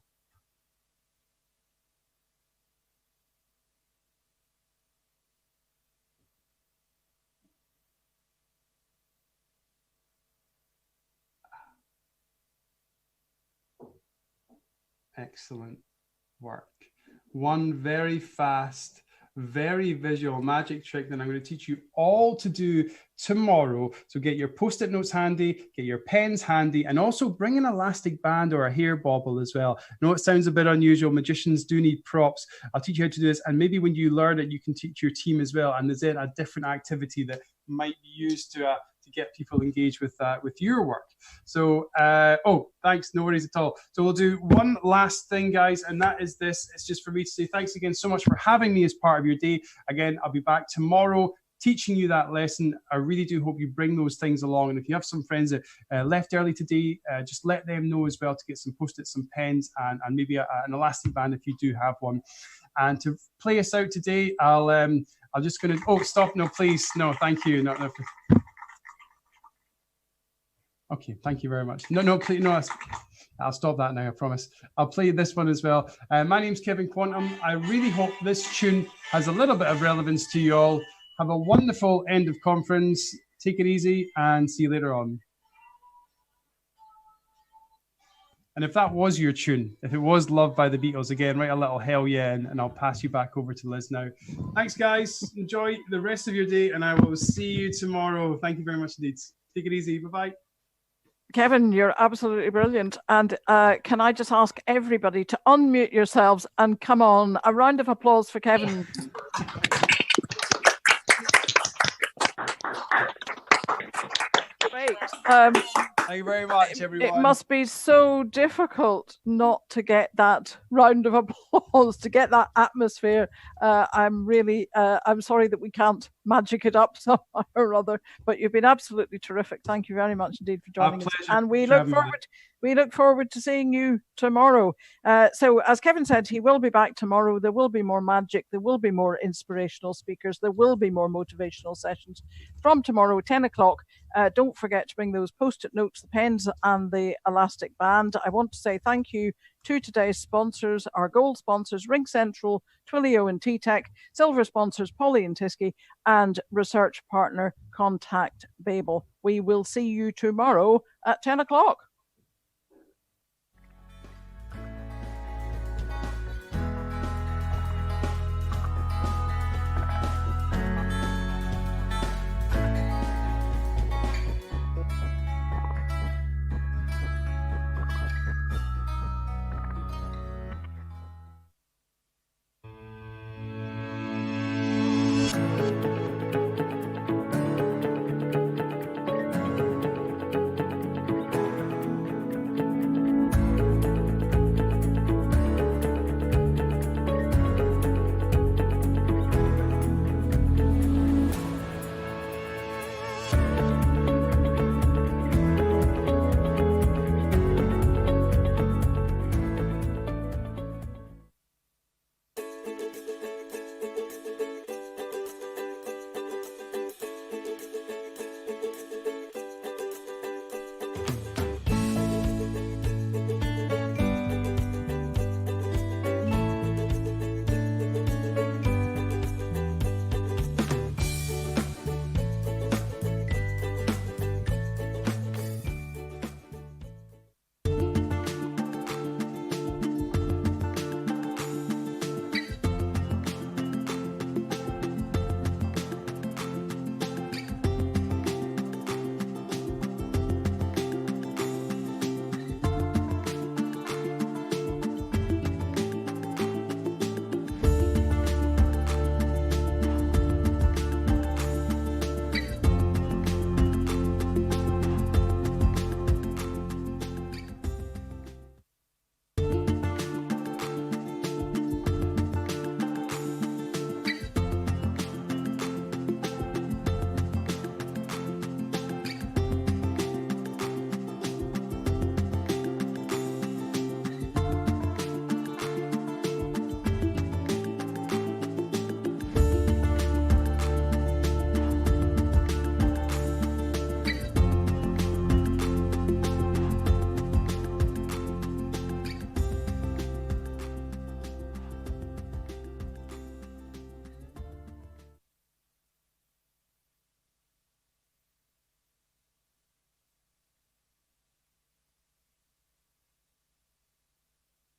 Excellent work. One very fast, very visual magic trick that I'm going to teach you all to do tomorrow. So get your post-it notes handy, get your pens handy, and also bring an elastic band or a hair bobble as well. I know it sounds a bit unusual. Magicians do need props. I'll teach you how to do this. And maybe when you learn it, you can teach your team as well. And there's then a different activity that might be used to get people engaged with your work. So, oh, thanks, no worries at all. So we'll do one last thing, guys, and that is this. It's just for me to say thanks again so much for having me as part of your day. Again, I'll be back tomorrow teaching you that lesson. I really do hope you bring those things along. And if you have some friends that left early today, just let them know as well to get some post-its, some pens, and maybe an elastic band if you do have one. And to play us out today, I'm just going to, oh, stop, no, please, no, thank you. No. Okay, thank you very much. No, please, no, I'll stop that now, I promise. I'll play this one as well. My name's Kevin Quantum. I really hope this tune has a little bit of relevance to you all. Have a wonderful end of conference. Take it easy and see you later on. And if that was your tune, if it was Love by the Beatles, again, write a little hell yeah, and I'll pass you back over to Liz now. Thanks, guys. Enjoy the rest of your day, and I will see you tomorrow. Thank you very much indeed. Take it easy. Bye-bye. Kevin, you're absolutely brilliant. And can I just ask everybody to unmute yourselves and come on. A round of applause for Kevin. Great. Thank you very much, everyone. It must be so difficult not to get that round of applause, to get that atmosphere. I'm sorry that we can't magic it up somehow or other, but you've been absolutely terrific. Thank you very much indeed for joining us. And we look forward to seeing you tomorrow. So as Kevin said, he will be back tomorrow. There will be more magic. There will be more inspirational speakers. There will be more motivational sessions from tomorrow, 10 o'clock. Don't forget to bring those post-it notes, the pens and the elastic band. I want to say thank you to today's sponsors, our gold sponsors, Ring Central, Twilio and T-Tech, silver sponsors, Polly and Tisky, and research partner, Contact Babel. We will see you tomorrow at 10 o'clock.